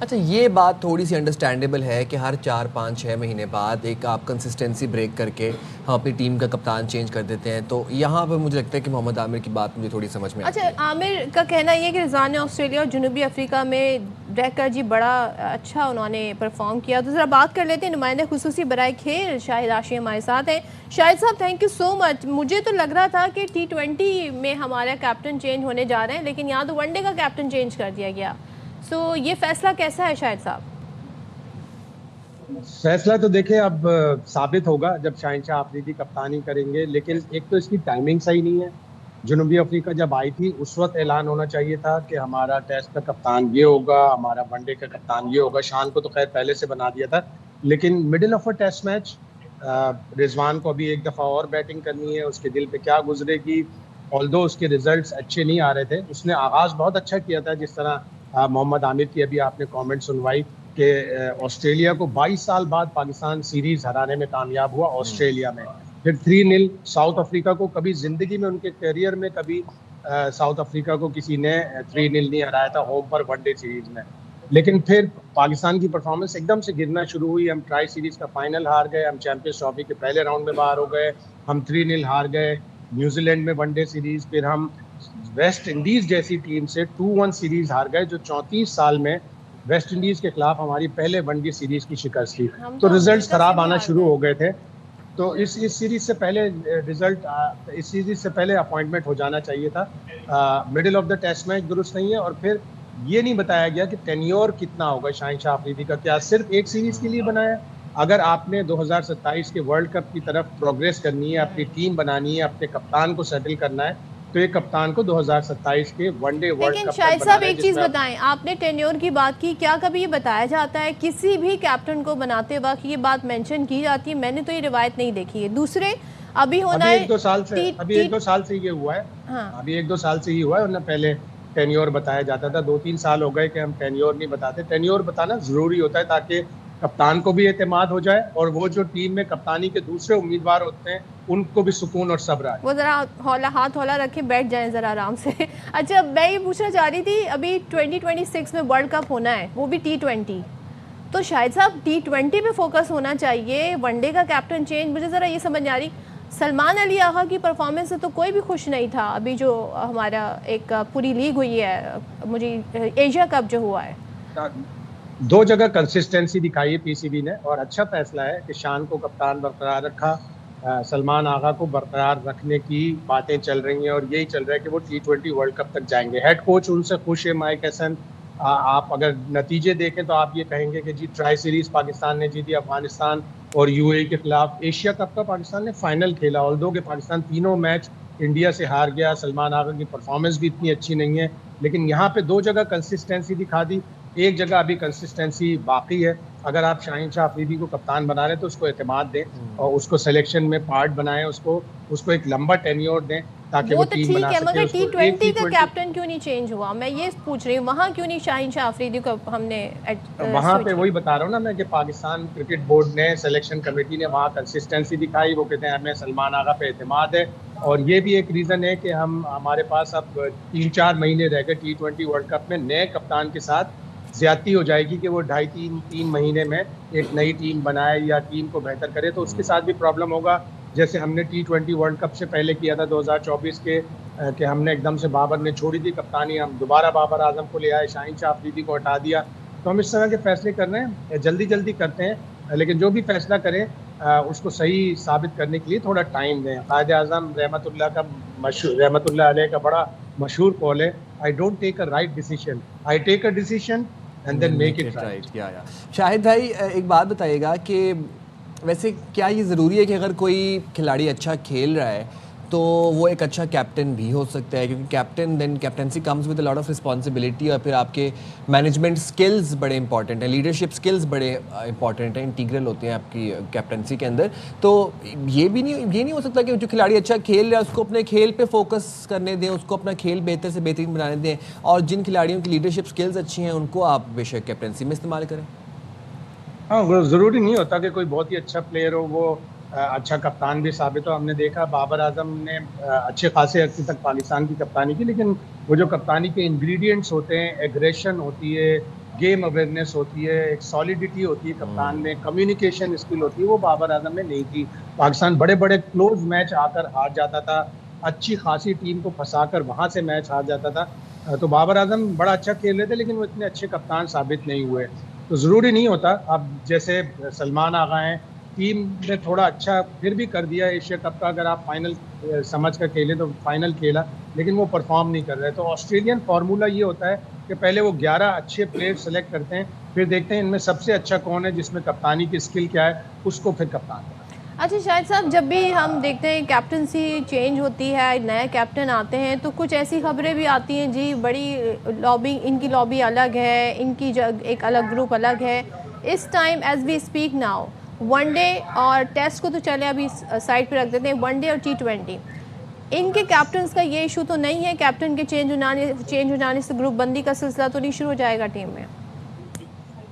اچھا, یہ بات تھوڑی سی انڈرسٹینڈیبل ہے کہ ہر 4 5 6 مہینے بعد ایک آپ کنسسٹنسی بریک کر کے ہم اپنی ٹیم کا کپتان چینج کر دیتے ہیں. تو یہاں پہ مجھے لگتا ہے کہ محمد عامر کی بات مجھے تھوڑی سمجھ میں آتی ہے. اچھا, عامر کا کہنا یہ ہے کہ رضوان نے آسٹریلیا اور جنوبی افریقہ میں رہ کر جی بڑا اچھا انہوں نے پرفارم کیا. تو ذرا بات کر لیتے ہیں, نمائندے خصوصی برائے کھیل شاہد ہاشمی ہمارے ساتھ ہیں. شاہد صاحب, تھینک یو سو مچ. مجھے تو لگ رہا تھا کہ T20 میں ہمارا کیپٹن چینج ہونے جا رہے ہیں, لیکن یہاں تو ون ڈے کا کیپٹن چینج کر دیا گیا. سو یہ فیصلہ کیسا ہے شاہد صاحب؟ فیصلہ تو دیکھیں اب ثابت ہوگا جب شاہین شاہ آفریدی کپتانی کریں گے, لیکن ایک تو اس کی ٹائمنگ صحیح نہیں ہے. جنوبی افریقہ جب آئی تھی اس وقت اعلان ہونا چاہیے تھا کہ ہمارا ٹیسٹ کا کپتان یہ ہوگا, ہمارا ون ڈے کا کپتان یہ ہوگا. شان کو تو خیر پہلے سے بنا دیا تھا, لیکن middle of a test match Rizwan کو ابھی ایک دفعہ اور بیٹنگ کرنی ہے. اس کے دل پہ کیا گزرے گی, آلدو اس کے ریزلٹس اچھے نہیں آ رہے تھے. اس نے آغاز بہت اچھا کیا تھا, جس طرح محمد عامر کی ابھی آپ نے کامنٹ سنوائی کہ آسٹریلیا کو 22 سال بعد پاکستان سیریز ہرانے میں کامیاب ہوا آسٹریلیا میں. پھر 3-0 ساؤتھ افریقہ کو. کبھی زندگی میں ان کے کیریئر میں کبھی ساؤتھ افریقہ کو کسی نے 3-0 نہیں ہرایا تھا ہوم پر ون ڈے سیریز میں. لیکن پھر پاکستان کی پرفارمنس ایک دم سے گرنا شروع ہوئی. ہم ٹرائی سیریز کا فائنل ہار گئے, ہم چیمپئنز ٹرافی کے پہلے راؤنڈ میں باہر ہو گئے, ہم 3-0 ہار گئے نیوزی لینڈ میں ون ڈے سیریز. پھر ہم ویسٹ انڈیز جیسی ٹیم سے 2-1 سیریز ہار گئے, جو 34 سال میں ویسٹ انڈیز کے خلاف ہماری پہلے ون ڈے سیریز کی شکست تھی. تو ریزلٹس خراب آنا شروع ہو گئے تھے. تو اس سیریز سے پہلے اس سیریز سے پہلے اپوائنٹمنٹ ہو جانا چاہیے تھا. Middle of the test match درست نہیں ہے, اور پھر یہ نہیں بتایا گیا کہ ٹینیور کتنا ہوگا شاہین شاہ آفریدی کا. کیا صرف ایک سیریز کے لیے بنایا؟ اگر آپ نے 2027 کے ورلڈ کپ کی طرف پروگریس کرنی ہے, اپنی ٹیم بنانی ہے, اپنے کپتان کو سیٹل کرنا ہے, تو ایک کپتان کو 2027 کے ون ڈے ورلڈ کپ. لیکن شاہد صاحب ایک چیز بتائیں, آپ نے ٹینیور کی بات کی, کیا کبھی یہ بتایا جاتا ہے کسی بھی کیپٹن کو بناتے وقت یہ بات مینشن کی جاتی ہے؟ میں نے تو یہ روایت نہیں دیکھی ہے. دوسرے ابھی ہونا ہے 1-2 سال سے یہ ہوا ہے, ابھی 1-2 سال سے ہی ہوا ہے, ورنہ پہلے ٹینیور بتایا جاتا تھا. 2-3 سال ہو گئے کہ ہم ٹینیور نہیں بتاتے. ٹینیور بتانا ضروری ہوتا ہے تاکہ کپتان کو بھی اعتماد ہو جائے, اور وہ جو ٹیم میں کپتانی کے دوسرے امیدوار ہوتے ہیں ان کو بھی سکون اور صبر آئے. وہ ذرا ہاتھ ہولا رکھے بیٹھ جائیں ذرا آرام سے. اچھا, میں یہ پوچھنا چاہ رہی تھی, ابھی 2026 میں ورلڈ کپ ہونا ہے, وہ بھی T20, تو شاہد صاحب T20 پہ فوکس ہونا چاہیے, ون ڈے کا کیپٹن چینج. مجھے ذرا یہ سمجھ آ رہی, سلمان علی آغا کی پرفارمنس سے تو کوئی بھی خوش نہیں تھا. ابھی جو ہمارا ایک پوری لیگ ہوئی ہے, مجھے ایشیا کپ جو ہوا ہے, 2 جگہ کنسسٹنسی دکھائی ہے پی سی بی نے, اور اچھا فیصلہ ہے کہ شان کو کپتان برقرار رکھا. سلمان آغا کو برقرار رکھنے کی باتیں چل رہی ہیں, اور یہی چل رہا ہے کہ وہ T20 ورلڈ کپ تک جائیں گے. ہیڈ کوچ ان سے خوش ہے مائک ہیسن. آپ اگر نتیجے دیکھیں تو آپ یہ کہیں گے کہ جی ٹرائی سیریز پاکستان نے جیتی, افغانستان اور UAE کے خلاف. ایشیا کپ کا پاکستان نے فائنل کھیلا, آلدو کہ پاکستان تینوں میچ انڈیا سے ہار گیا. سلمان آغا کی پرفارمنس بھی اتنی اچھی نہیں ہے, لیکن یہاں پہ 2 جگہ کنسسٹنسی دکھا دی. ایک جگہ ابھی کنسسٹنسی باقی ہے. اگر آپ شاہین شاہ افریدی کو کپتان بنا رہے ہیں تو اس کو اعتماد دیں اور اس کو سلیکشن میں پارٹ بنائیں, اس کو ایک لمبا ٹینیور دیں تاکہ وہ وہ تو ٹیم ٹھیک بنا ہے, سکے. مگر اس کو T20 ایک کا کیپٹن کیوں نہیں چینج ہوا, میں یہ پوچھ رہی ہوں, وہاں کیوں نہیں شاہین شاہ افریدی کو ہم نے وہاں پہ وہی بتا رہا ہوں نا میں کہ پاکستان کرکٹ بورڈ نے, سلیکشن کمیٹی نے وہاں کنسسٹنسی دکھائی. وہ کہتے ہیں ہمیں سلمان آغا پہ اعتماد ہے, اور یہ بھی ایک ریزن ہے کہ ہمارے پاس اب 3-4 مہینے رہ گئے T20 ورلڈ کپ میں. نئے کپتان کے ساتھ زیادتی ہو جائے گی کہ وہ 2.5-3 مہینے میں ایک نئی ٹیم بنائے یا ٹیم کو بہتر کرے, تو اس کے ساتھ بھی پرابلم ہوگا. جیسے ہم نے T20 ورلڈ کپ سے پہلے کیا تھا 2024 کے, کہ ہم نے ایک دم سے بابر نے چھوڑی تھی کپتانی, ہم دوبارہ بابر اعظم کو لے آئے, شاہین شاہ افریدی کو ہٹا دیا. تو ہم اس طرح کے فیصلے کر رہے ہیں, جلدی کرتے ہیں, لیکن جو بھی فیصلہ کریں اس کو صحیح ثابت کرنے کے لیے تھوڑا ٹائم دیں. قائد اعظم رحمۃ اللہ علیہ کا بڑا مشہور قول ہے, I don't take a right decision, I take a decision and then make it right. Shahid بھائی ایک بات بتائیے گا کہ ویسے کیا یہ ضروری ہے کہ اگر کوئی کھلاڑی اچھا کھیل رہا ہے تو وہ ایک اچھا کیپٹن بھی ہو سکتا ہے, کیونکہ captain then captaincy comes with a lot of responsibility, اور پھر آپ کے مینجمنٹ اسکلز بڑے امپورٹنٹ ہیں, لیڈرشپ اسکلز بڑے امپورٹنٹ ہیں, انٹیگرل ہوتے ہیں آپ کی کیپٹنسی کے اندر. تو یہ نہیں ہو سکتا کہ جو کھلاڑی اچھا کھیل رہا ہے اس کو اپنے کھیل پہ فوکس کرنے دیں, اس کو اپنا کھیل بہتر سے بہترین بنانے دیں, اور جن کھلاڑیوں کی لیڈرشپ اسکلز اچھی ہیں ان کو آپ بے شک کیپٹنسی میں استعمال کریں. ہاں, وہ ضروری نہیں ہوتا کہ کوئی بہت ہی اچھا پلیئر ہو وہ اچھا کپتان بھی ثابت ہو. ہم نے دیکھا بابر اعظم نے اچھے خاصے عرصے تک پاکستان کی کپتانی کی, لیکن وہ جو کپتانی کے انگریڈینٹس ہوتے ہیں, ایگریشن ہوتی ہے, گیم اویئرنیس ہوتی ہے, ایک سالیڈیٹی ہوتی ہے کپتان میں, کمیونیکیشن اسکل ہوتی ہے, وہ بابر اعظم میں نہیں تھی. پاکستان بڑے کلوز میچ آ کر ہار جاتا تھا, اچھی خاصی ٹیم کو پھنسا کر وہاں سے میچ ہار جاتا تھا. تو بابر اعظم بڑا اچھا کھیل رہے تھے لیکن وہ اتنے اچھے کپتان ثابت نہیں ہوئے. تو ضروری نہیں ہوتا. اب جیسے سلمان آغا ہیں, ٹیم نے تھوڑا اچھا پھر بھی کر دیا ایشیا کپ کا, اگر آپ فائنل سمجھ کر کھیلیں تو فائنل کھیلا, لیکن وہ پرفارم نہیں کر رہے. تو آسٹریلین فارمولا یہ ہوتا ہے کہ پہلے وہ 11 اچھے پلیئر سلیکٹ کرتے ہیں, پھر دیکھتے ہیں ان میں سب سے اچھا کون ہے, جس میں کپتانی کی اسکل کیا ہے, اس کو پھر کپتان کرتے ہیں. اچھا شاہد صاحب, جب بھی ہم دیکھتے ہیں کیپٹنسی چینج ہوتی ہے, نئے کیپٹن آتے ہیں, تو کچھ ایسی خبریں بھی آتی ہیں جی بڑی لابی, ان کی لابی الگ ہے, ان کی ایک الگ گروپ الگ ہے. اس time as we speak now, one day اور ٹیسٹ کو تو چلے ابھی سائڈ پہ رکھ دیتے ہیں, ون ڈے اور T20, ان کے کیپٹنس کا یہ ایشو تو نہیں ہے, کیپٹن کے چینج ہو جانے سے گروپ بندی کا سلسلہ تو نہیں شروع ہو جائے گا ٹیم میں؟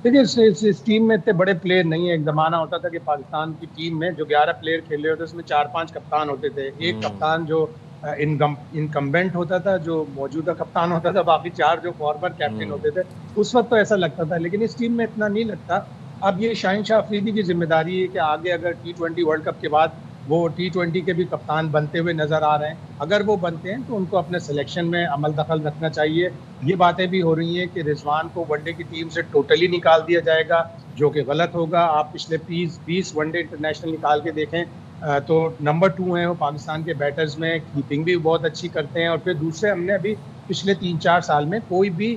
دیکھیے اس ٹیم میں اتنے بڑے پلیئر نہیں ہیں. ایک زمانہ ہوتا تھا کہ پاکستان کی ٹیم میں جو 11 پلیئر کھیل رہے ہوتے اس میں 4-5 کپتان ہوتے تھے. ایک کپتان جو انکمبینٹ ہوتا تھا, جو موجودہ کپتان ہوتا تھا, باقی 4 جو فارمر کیپٹن ہوتے تھے. اس وقت تو ایسا لگتا تھا, لیکن اس ٹیم میں اتنا نہیں لگتا. اب یہ شاہین شاہ افریدی کی ذمہ داری ہے کہ آگے اگر T20 ورلڈ کپ کے بعد وہ T20 کے بھی کپتان بنتے ہوئے نظر آ رہے ہیں, اگر وہ بنتے ہیں تو ان کو اپنے سلیکشن میں عمل دخل رکھنا چاہیے. یہ باتیں بھی ہو رہی ہیں کہ رضوان کو ون ڈے کی ٹیم سے ٹوٹلی نکال دیا جائے گا, جو کہ غلط ہوگا. آپ پچھلے 20 ون ڈے انٹرنیشنل نکال کے دیکھیں تو نمبر 2 ہیں وہ پاکستان کے بیٹرز میں, کیپنگ بھی بہت اچھی کرتے ہیں. اور پھر دوسرے, ہم نے ابھی پچھلے 3-4 سال میں کوئی بھی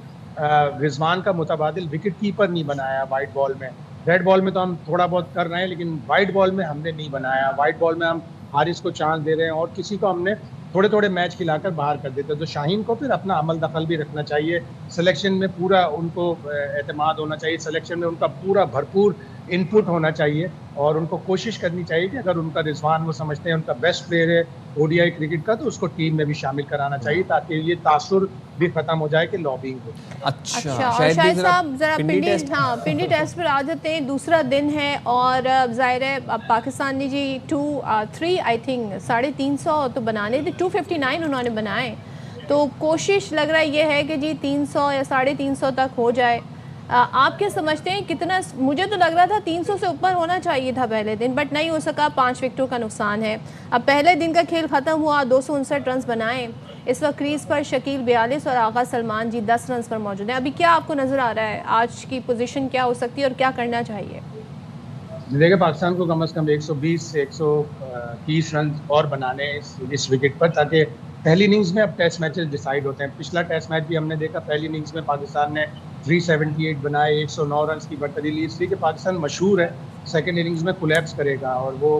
رضوان کا متبادل وکٹ کیپر نہیں بنایا وائٹ بال میں. ریڈ بال میں تو ہم تھوڑا بہت کر رہے ہیں, لیکن وائٹ بال میں ہم نے نہیں بنایا. وائٹ بال میں ہم حارث کو چانس دے رہے ہیں اور کسی کو ہم نے تھوڑے میچ کھلا کر باہر کر دیتے. تو شاہین کو پھر اپنا عمل دخل بھی رکھنا چاہیے, سلیکشن میں پورا ان کو اعتماد ہونا چاہیے, سلیکشن میں ان کا پورا بھرپور ان پٹ ہونا چاہیے, اور ان کو کوشش کرنی چاہیے کہ اگر ان کا رضوان وہ سمجھتے ہیں ان کا بیسٹ پلیئر ہے ODI کرکٹ کا, تو اس کو ٹیم میں بھی شامل کرانا چاہیے تاکہ یہ تاثر بھی ختم ہو جائے کہ لابنگ ہو. اچھا, اور شاہد صاحب ذرا پنڈی ٹیسٹ پر آ جاتے ہیں. دوسرا دن ہے اور ظاہر ہے اب پاکستان نے جی 2-3 آئی تھنک 350 تو بنانے تھے, 259 انہوں نے بنائے. تو کوشش لگ رہا ہے یہ ہے کہ جی 300 یا 350 تک ہو جائے. آپ کیا سمجھتے ہیں کتنا؟ مجھے تو لگ رہا تھا 300 سے اوپر ہونا چاہیے تھا پہلے دن, بٹ نہیں ہو سکا. 5 وکٹوں کا نقصان ہے. اب پہلے دن کا کھیل ختم ہوا, 259 رنز بنائے. اس وقت کریز پر شکیل 42 اور آغا سلمان جی 10 رنز پر موجود ہیں. ابھی کیا آپ کو نظر آ رہا ہے آج کی پوزیشن کیا ہو سکتی ہے اور کیا کرنا چاہیے؟ دیکھیں, پاکستان کو کم از کم 120 سے 130 رنز اور بنانے اس وکٹ پر, تاکہ پہلی اننگز میں اب ٹیسٹ میچز ڈیسائیڈ ہوتے ہیں. پچھلا ٹیسٹ میچ بھی ہم نے دیکھا, پہلی اننگز میں پاکستان نے 378 بنائے, 109 رنز کی برتری لی, اس لیے کہ پاکستان مشہور ہے سیکنڈ اننگز میں کولیپس کرے گا, اور وہ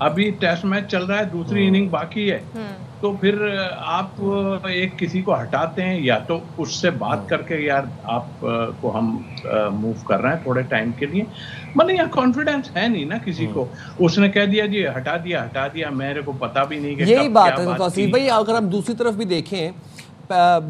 ابھی ٹیسٹ میچ چل رہا ہے, دوسری اننگ باقی ہے, تو پھر آپ ایک کسی کو ہٹاتے ہیں, یا تو اس سے بات کر کے یار آپ کو ہم موو کر رہے ہیں تھوڑے ٹائم کے لیے, مطلب یہاں کانفیڈینس ہے نہیں نا کسی کو. اس نے کہہ دیا جی ہٹا دیا, میرے کو پتا بھی نہیں کہ یہی بات ہے توصیف بھائی. اگر ہم دوسری طرف بھی دیکھیں,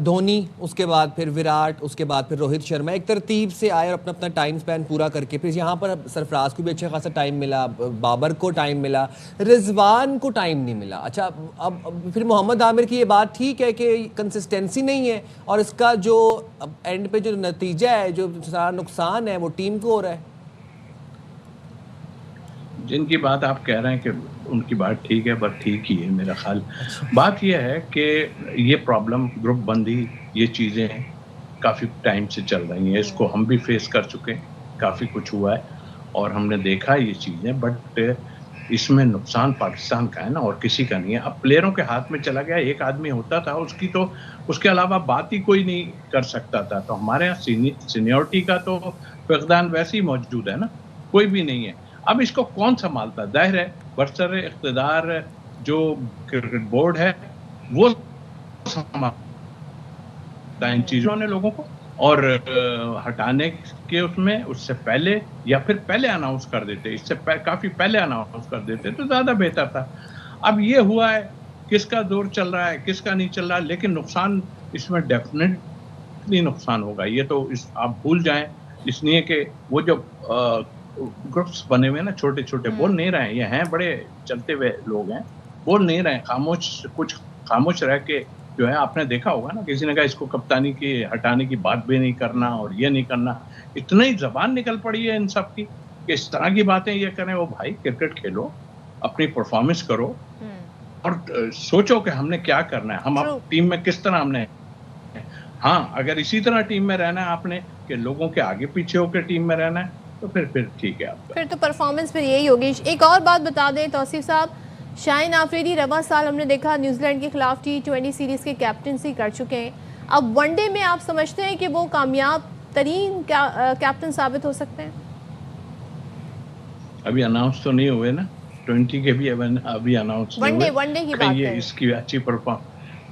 دھونی, اس کے بعد پھر وراٹ, اس کے بعد پھر روہت شرما, ایک ترتیب سے آئے اور اپنا اپنا ٹائم سپین پورا کر کے, پھر یہاں پر سرفراز کو بھی اچھا خاصا ٹائم ملا, بابر کو ٹائم ملا, رضوان کو ٹائم نہیں ملا. اچھا اب پھر محمد عامر کی یہ بات ٹھیک ہے کہ کنسسٹنسی نہیں ہے, اور اس کا جو اینڈ پہ جو نتیجہ ہے, جو سارا نقصان ہے, وہ ٹیم کو ہو رہا ہے. جن کی بات آپ کہہ رہے ہیں کہ ان کی بات ٹھیک ہے, بس ٹھیک ہی ہے میرا خیال. بات یہ ہے کہ یہ پرابلم, گروپ بندی, یہ چیزیں کافی ٹائم سے چل رہی ہیں. اس کو ہم بھی فیس کر چکے ہیں, کافی کچھ ہوا ہے اور ہم نے دیکھا یہ چیزیں, بٹ اس میں نقصان پاکستان کا ہے نا, اور کسی کا نہیں ہے. اب پلیئروں کے ہاتھ میں چلا گیا, ایک آدمی ہوتا تھا اس کی تو اس کے علاوہ بات ہی کوئی نہیں کر سکتا تھا. تو ہمارے یہاں سینیورٹی کا تو فقدان ویسے ہی موجود ہے نا, کوئی بھی نہیں ہے. اب اس کو کون سنبھالتا؟ ظاہر ہے برسر اقتدار جو کرکٹ بورڈ ہے وہ سنبھالتا ان چیزوں نے لوگوں کو, اور ہٹانے کے اس میں اس سے پہلے یا پھر پہلے اناؤنس کر دیتے, اس سے کافی پہلے اناؤنس کر دیتے تو زیادہ بہتر تھا. اب یہ ہوا ہے, کس کا دور چل رہا ہے کس کا نہیں چل رہا, لیکن نقصان اس میں ڈیفینیٹلی نقصان ہوگا. یہ تو آپ بھول جائیں, اس لیے کہ وہ جو گروپس بنے ہوئے نا چھوٹے چھوٹے, بول نہیں رہے ہیں, یہ ہیں بڑے چلتے ہوئے لوگ ہیں, بول نہیں رہے ہیں, کچھ خاموش رہ کے جو ہے. آپ نے دیکھا ہوگا نا, کسی نے کہا اس کو کپتانی کی ہٹانے کی بات بھی نہیں کرنا اور یہ نہیں کرنا, اتنی زبان نکل پڑی ہے ان سب کی کہ اس طرح کی باتیں یہ کریں. وہ بھائی کرکٹ کھیلو, اپنی پرفارمنس کرو اور سوچو کہ ہم نے کیا کرنا ہے, ہم ٹیم میں کس طرح ہم نے. ہاں اگر اسی طرح ٹیم میں رہنا ہے آپ نے کہ لوگوں کے آگے پیچھے ہو کے ٹیم میں رہنا ہے تو پھر ٹھیک ہے آپ کا, پھر تو پرفارمنس پھر یہی ہوگی. ایک اور بات بتا دیں توصیف صاحب, شاہین آفریدی رواں سال ہم نے دیکھا نیوزی لینڈ کے خلاف T20 سیریز کے کیپٹنسی کر چکے ہیں. اب ون ڈے میں آپ سمجھتے ہیں کہ وہ کامیاب ترین کیپٹن ثابت ہو سکتے ہیں؟ ابھی اناؤنس تو نہیں ہوئے نا, 20 کے بھی ابھی اناؤنس نہیں ہوئے. ون ڈے کی بات ہے, اس کی اچھی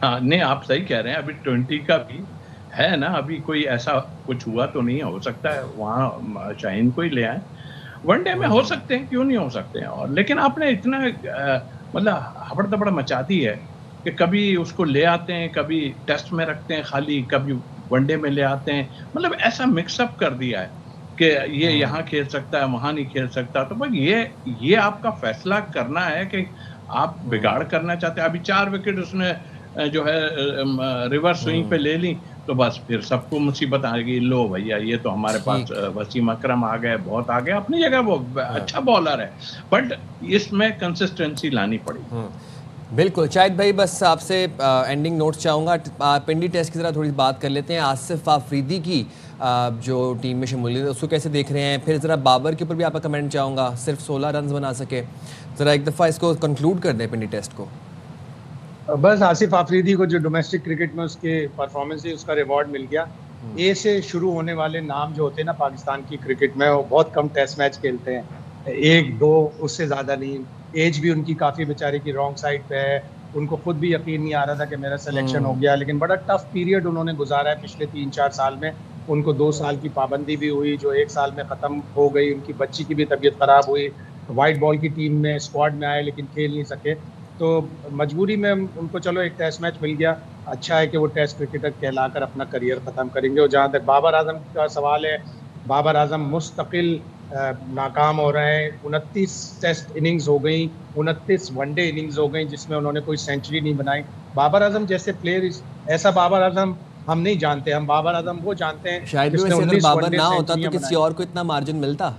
ہاں نہیں آپ صحیح کہہ رہے ہیں, ابھی 20 کا بھی ہے نا, ابھی کوئی ایسا کچھ ہوا تو نہیں ہے. ہو سکتا ہے وہاں شاہین کو ہی لے آئے, ون ڈے میں ہو سکتے ہیں, کیوں نہیں ہو سکتے ہیں. اور لیکن آپ نے اتنا مطلب ہبڑ دبڑ مچا دی ہے کہ کبھی اس کو لے آتے ہیں, کبھی ٹیسٹ میں رکھتے ہیں خالی, کبھی ون ڈے میں لے آتے ہیں, مطلب ایسا مکس اپ کر دیا ہے کہ یہ یہاں کھیل سکتا ہے وہاں نہیں کھیل سکتا. تو بھائی یہ آپ کا فیصلہ کرنا ہے کہ آپ بگاڑ کرنا چاہتے ہیں. ابھی 4 وکٹ اس نے جو ہے ریورس سوئنگ پہ لے لی تو بس پھر سب کو مصیبت آ گئی, لو بھیا یہ تو ہمارے پاس وسیم اکرم آ گئے, بہت آ گئے, اپنی جگہ وہ اچھا بالر ہے, بٹ اس میں کنسسٹنسی لانی پڑی. بالکل. شاہد بھائی بس آپ سے اینڈنگ نوٹس چاہوں گا, پنڈی ٹیسٹ کی ذرا تھوڑی بات کر لیتے ہیں. آصف آفریدی کی جو ٹیم میں شمولیت ہے اس کو کیسے دیکھ رہے ہیں؟ پھر ذرا بابر کے اوپر بھی آپ کا کمنٹ چاہوں گا, صرف 16 رنز بنا سکے, ذرا ایک دفعہ اس کو کنکلوڈ کر دیں پنڈی ٹیسٹ کو. بس آصف آفریدی کو جو ڈومیسٹک کرکٹ میں اس کے پرفارمنس ہے اس کا ریوارڈ مل گیا. اے سے شروع ہونے والے نام جو ہوتے ہیں نا پاکستان کی کرکٹ میں, وہ بہت کم ٹیسٹ میچ کھیلتے ہیں, 1-2 اس سے زیادہ نہیں. ایج بھی ان کی کافی بیچارے کی رانگ سائڈ پہ ہے, ان کو خود بھی یقین نہیں آ رہا تھا کہ میرا سلیکشن ہو گیا, لیکن بڑا ٹف پیریڈ انہوں نے گزارا ہے پچھلے 3-4 سال میں. ان کو 2 سال کی پابندی بھی ہوئی جو 1 سال میں ختم ہو گئی. ان کی بچی کی بھی طبیعت خراب ہوئی, وائٹ بال کی ٹیم میں اسکواڈ میں آئے لیکن کھیل نہیں سکے, تو مجبوری میں ان کو چلو ایک ٹیسٹ میچ مل گیا. اچھا ہے کہ وہ ٹیسٹ کرکٹر کہلا کر اپنا کریئر ختم کریں گے. اور جہاں تک بابر اعظم کا سوال ہے, بابر اعظم مستقل ناکام ہو رہے ہیں. 29 ٹیسٹ اننگز ہو گئیں, 29 ون ڈے اننگز ہو گئیں جس میں انہوں نے کوئی سینچری نہیں بنائی. بابر اعظم جیسے پلیئر, ایسا بابر اعظم ہم نہیں جانتے. ہم بابر اعظم وہ جانتے ہیں شاید جس نے اگر 19 بابر ون ڈے نہ ہوتا تو سینچریاں کسی اور کو اتنا مارجن ملتا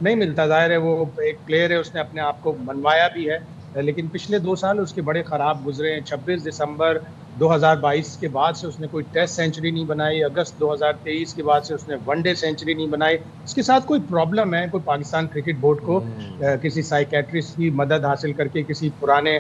نہیں ملتا. ظاہر ہے وہ ایک پلیئر ہے, اس نے اپنے آپ کو منوایا بھی ہے, لیکن پچھلے 2 سال اس کے بڑے خراب گزرے ہیں. 26 دسمبر 2022 کے بعد سے اس نے کوئی ٹیسٹ سینچری نہیں بنائی. اگست 2023 کے بعد سے اس نے ون ڈے سینچری نہیں بنائی. اس کے ساتھ کوئی پرابلم ہے, کوئی پاکستان کرکٹ بورڈ کو کسی سائیکیٹرسٹ کی مدد حاصل کر کے کسی پرانے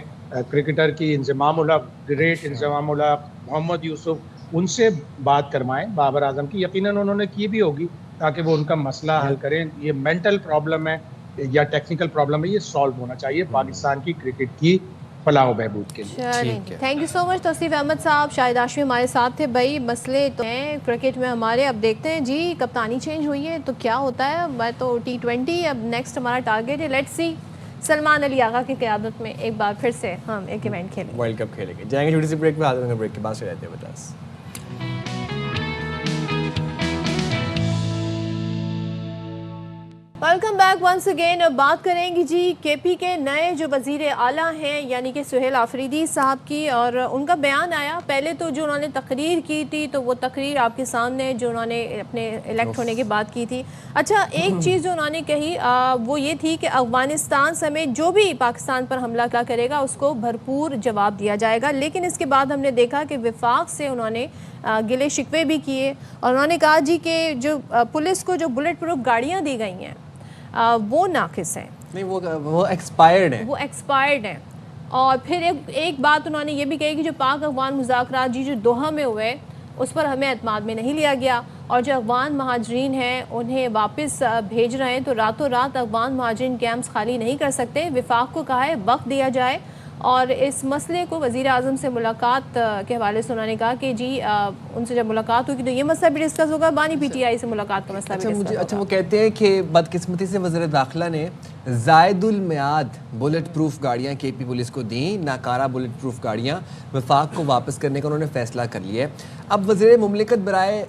کرکٹر کی, انضمام الحق, گریٹ انضمام الحق, محمد یوسف, ان سے بات کروائیں بابر اعظم کی. یقیناً انہوں نے کی بھی ہوگی تاکہ وہ ان کا مسئلہ حل کریں. یہ مینٹل پرابلم ہے, یا ٹیکنیکل پرابلم ہے یہ سالو ہونا چاہیے پاکستان کی کرکٹ کی فلاح و بہبود کے لیے. چلیں تھینک یو سو مچ توصیف احمد صاحب. شاہد ہاشمی ہمارے ساتھ تھے. بھائی مسئلے تو ہیں کرکٹ میں ہمارے. اب دیکھتے ہیں جی کپتانی چینج ہوئی ہے تو کیا ہوتا ہے. میں تو T20 اب نیکسٹ ہمارا ٹارگیٹ ہے. لیٹس سی سلمان علی آغا کی قیادت میں ایک بار پھر سے ہم ایک ایونٹ کھیلیں. ورلڈ کپ کھیلیں گے. جائیں گے چھوٹی سی بریک پہ. حاضر ہوں گے بریک کے بعد سے رہتے ہیں بتاس. Welcome back once again. اب بات کریں گی جی کے پی کے نئے جو وزیر اعلیٰ ہیں یعنی کہ سہیل آفریدی صاحب کی, اور ان کا بیان آیا. پہلے تو جو انہوں نے تقریر کی تھی تو وہ تقریر آپ کے سامنے جو انہوں نے اپنے الیکٹ ہونے کے بعد کی تھی. اچھا ایک چیز جو انہوں نے کہی وہ یہ تھی کہ افغانستان سمیت جو بھی پاکستان پر حملہ کرے گا اس کو بھرپور جواب دیا جائے گا. لیکن اس کے بعد ہم نے دیکھا کہ وفاق سے انہوں نے گلے شکوے بھی کیے اور انہوں نے کہا جی کہ جو پولیس کو جو بلٹ پروف گاڑیاں دی گئی ہیں وہ ناقص ہیں. نہیں وہ ایکسپائرڈ ہیں. وہ ایکسپائرڈ ہیں. اور پھر ایک بات انہوں نے یہ بھی کہی کہ جو پاک افغان مذاکرات جو دوحہ میں ہوئے اس پر ہمیں اعتماد میں نہیں لیا گیا, اور جو افغان مہاجرین ہیں انہیں واپس بھیج رہے ہیں تو راتوں رات افغان مہاجرین کیمپس خالی نہیں کر سکتے. وفاق کو کہا ہے وقت دیا جائے, اور اس مسئلے کو وزیر اعظم سے ملاقات کے حوالے سے انہوں نے کہا کہ جی ان سے جب ملاقات ہوگی تو یہ مسئلہ بھی ڈسکس ہوگا. بانی پی ٹی آئی سے ملاقات کا مسئلہ بھی ڈسکس ہوگا. اچھا وہ کہتے ہیں کہ بدقسمتی سے وزیر داخلہ نے زائد المیعاد بلٹ پروف گاڑیاں کے پی پولیس کو دیں, ناکارہ بلٹ پروف گاڑیاں وفاق کو واپس کرنے کا انہوں نے فیصلہ کر لیا ہے. اب وزیر مملکت برائے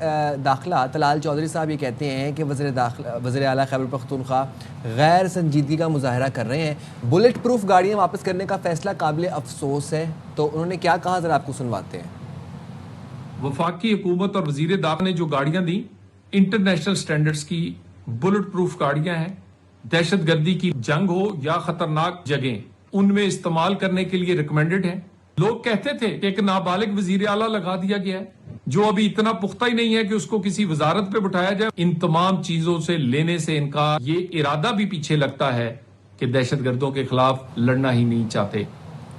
داخلہ طلال چودھری صاحب یہ کہتے ہیں کہ وزیر اعلیٰ خیبر پختونخوا غیر سنجیدگی کا مظاہرہ کر رہے ہیں. بلٹ پروف گاڑیاں واپس کرنے کا فیصلہ قابل افسوس ہے. تو انہوں نے کیا کہا ذرا آپ کو سنواتے ہیں. وفاقی حکومت اور وزیر داخلہ نے جو گاڑیاں دیں انٹرنیشنل سٹینڈرڈز کی بلٹ پروف گاڑیاں ہیں. دہشت گردی کی جنگ ہو یا خطرناک جگہیں ان میں استعمال کرنے کے لیے ریکمینڈڈ ہیں. لوگ کہتے تھے کہ ایک نابالغ وزیر اعلیٰ لگا دیا گیا ہے جو ابھی اتنا پختہ ہی نہیں ہے کہ اس کو کسی وزارت پہ بٹھایا جائے. ان تمام چیزوں سے لینے سے ان کا یہ ارادہ بھی پیچھے لگتا ہے کہ دہشت گردوں کے خلاف لڑنا ہی نہیں چاہتے.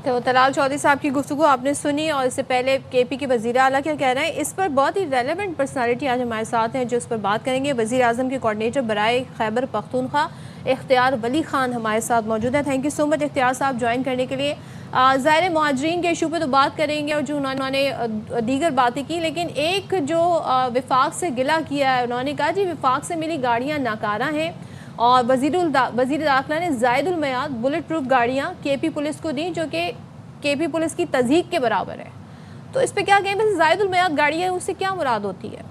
تو طلال چودھری صاحب کی گفتگو آپ نے سنی, اور اس سے پہلے کے پی کے وزیر اعلیٰ کیا کہہ رہے ہیں اس پر بہت ہی ریلیونٹ پرسنالٹی آج ہمارے ساتھ ہیں جو اس پر بات کریں گے. وزیر اعظم کے کوآرڈینیٹر برائے خیبر پختونخوا اختیار ولی خان ہمارے ساتھ موجود ہیں. تھینک یو سو مچ اختیار صاحب جوائن کرنے کے لیے. ظاہر مہاجرین کے ایشو پہ تو بات کریں گے اور جو انہوں نے دیگر باتیں کی, لیکن ایک جو وفاق سے گلہ کیا ہے انہوں نے کہا جی وفاق سے ملی گاڑیاں ناکارہ ہیں, اور وزیر داخلہ نے زائد المیعاد بلٹ پروف گاڑیاں کے پی پولیس کو دیں جو کہ کے پی پولیس کی تضحیق کے برابر ہے. تو اس پہ کیا کہیں بس زائد المیعاد گاڑیاں اس سے کیا مراد ہوتی ہے؟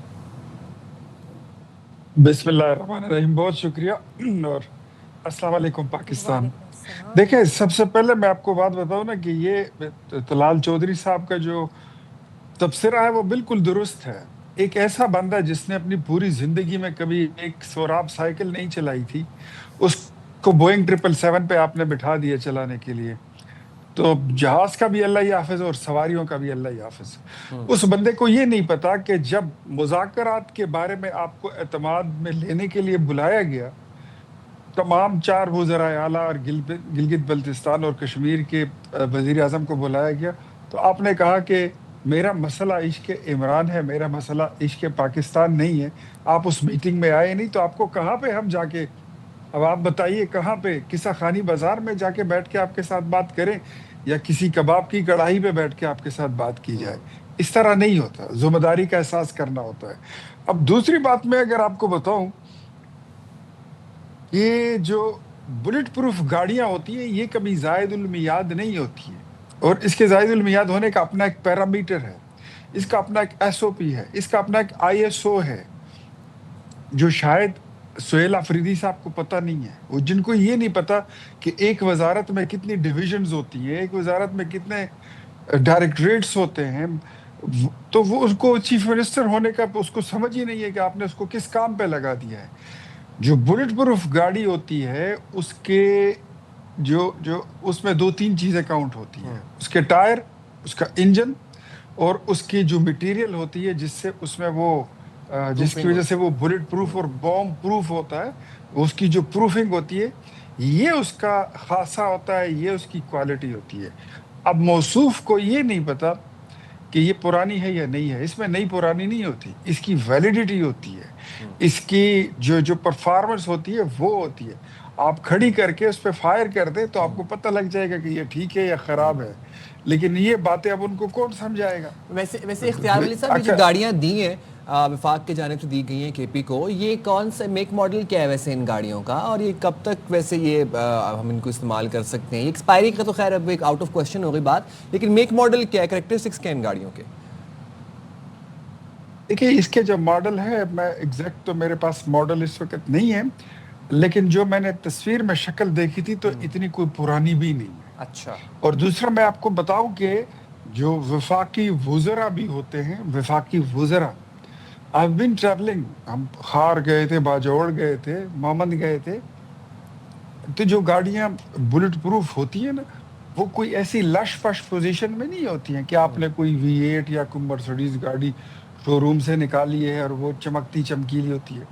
بسم اللہ الرحمن الرحیم. بہت شکریہ اور السلام علیکم پاکستان. دیکھیں سب سے پہلے میں آپ کو بات بتاؤں نا کہ یہ طلال چودھری صاحب کا جو تبصرہ ہے وہ بالکل درست ہے. ایک ایسا بندہ جس نے اپنی پوری زندگی میں کبھی ایک سوراب سائیکل نہیں چلائی تھی, اس کو بوئنگ 777 پہ آپ نے بٹھا دیا چلانے کے لیے, تو جہاز کا بھی اللہ ہی حافظ اور سواریوں کا بھی اللہ ہی حافظ. اس بندے کو یہ نہیں پتا کہ جب مذاکرات کے بارے میں آپ کو اعتماد میں لینے کے لیے بلایا گیا, تمام 4 وزرائے اعلیٰ اور گلگت بلتستان اور کشمیر کے وزیر اعظم کو بلایا گیا, تو آپ نے کہا کہ میرا مسئلہ عشق عمران ہے, میرا مسئلہ عشق پاکستان نہیں ہے. آپ اس میٹنگ میں آئے نہیں, تو آپ کو کہاں پہ ہم جا کے, اب آپ بتائیے کہاں پہ, قصہ خانی بازار میں جا کے بیٹھ کے آپ کے ساتھ بات کریں یا کسی کباب کی کڑاہی پہ بیٹھ کے آپ کے ساتھ بات کی جائے. اس طرح نہیں ہوتا, ذمہ داری کا احساس کرنا ہوتا ہے. اب دوسری بات میں اگر آپ کو بتاؤں, یہ جو بلٹ پروف گاڑیاں ہوتی ہیں یہ کبھی زائد المیعاد نہیں ہوتی ہیں, اور اس کے زائد المیعاد ہونے کا اپنا ایک پیرامیٹر ہے, اس کا اپنا ایک ایس او پی ہے, اس کا اپنا ایک آئی ایس او ہے, جو شاید سہیل آفریدی صاحب کو پتہ نہیں ہے. وہ جن کو یہ نہیں پتا کہ ایک وزارت میں کتنی ڈویژنز ہوتی ہیں, ایک وزارت میں کتنے ڈائریکٹریٹس ہوتے ہیں, تو وہ اس کو چیف منسٹر ہونے کا اس کو سمجھ ہی نہیں ہے کہ آپ نے اس کو کس کام پہ لگا دیا ہے. جو بلٹ پروف گاڑی ہوتی ہے اس کے جو اس میں 2-3 چیزیں کاؤنٹ ہوتی ہیں, اس کے ٹائر, اس کا انجن, اور اس کی جو مٹیریل ہوتی ہے جس سے اس میں وہ جس کی وجہ سے وہ بلٹ پروف اور بوم پروف ہوتا ہے, اس کی جو پروفنگ ہوتی ہے یہ اس کا خاصہ ہوتا ہے, یہ اس کی کوالٹی ہوتی ہے. اب موصوف کو یہ نہیں پتا کہ یہ پرانی ہے یا نہیں ہے. اس میں نئی پرانی نہیں ہوتی, اس کی ویلیڈیٹی ہوتی ہے, اس کی جو پرفارمنس ہوتی ہے وہ ہوتی ہے. آپ کھڑی کر کے اس پہ فائر کر دیں تو آپ کو پتہ لگ جائے گا کہ یہ ٹھیک ہے یا خراب ہے. لیکن یہ باتیں اب ان کو کون سمجھائے گا. ویسے اختیار ولی صاحب یہ جو گاڑیاں دی ہیں وفاق کی جانب سے دی گئی ہیں کے پی کو, یہ کون سا میک ماڈل کیا ہے ویسے ان گاڑیوں کا, اور یہ کب تک ویسے یہ ہم ان کو استعمال کر سکتے ہیں؟ ایکسپائری کا تو خیر اب ایک آؤٹ آف کوشچن ہو گئی بات, لیکن میک ماڈل کیا ہے, کریکٹرسٹکس کیا ان گاڑیوں کے؟ دیکھیے اس کے جو ماڈل ہے, میں ایگزیکٹ تو میرے پاس ماڈل اس وقت نہیں ہے, لیکن جو میں نے تصویر میں شکل دیکھی تھی تو اتنی کوئی پرانی بھی نہیں ہے. اچھا. اور دوسرا میں آپ کو بتاؤں کہ جو وفاقی وزراء بھی ہوتے ہیں, وفاقی وزراء, I've been traveling, ہم خار گئے تھے, باجوڑ گئے تھے, مامند گئے تھے, تو جو گاڑیاں بلٹ پروف ہوتی ہیں نا, وہ کوئی ایسی لش پش پوزیشن میں نہیں ہوتی ہیں کہ آپ نے کوئی V8 یا کوئی مرسڈیز گاڑی شو روم سے نکالی ہے اور وہ چمکتی چمکیلی ہوتی ہے.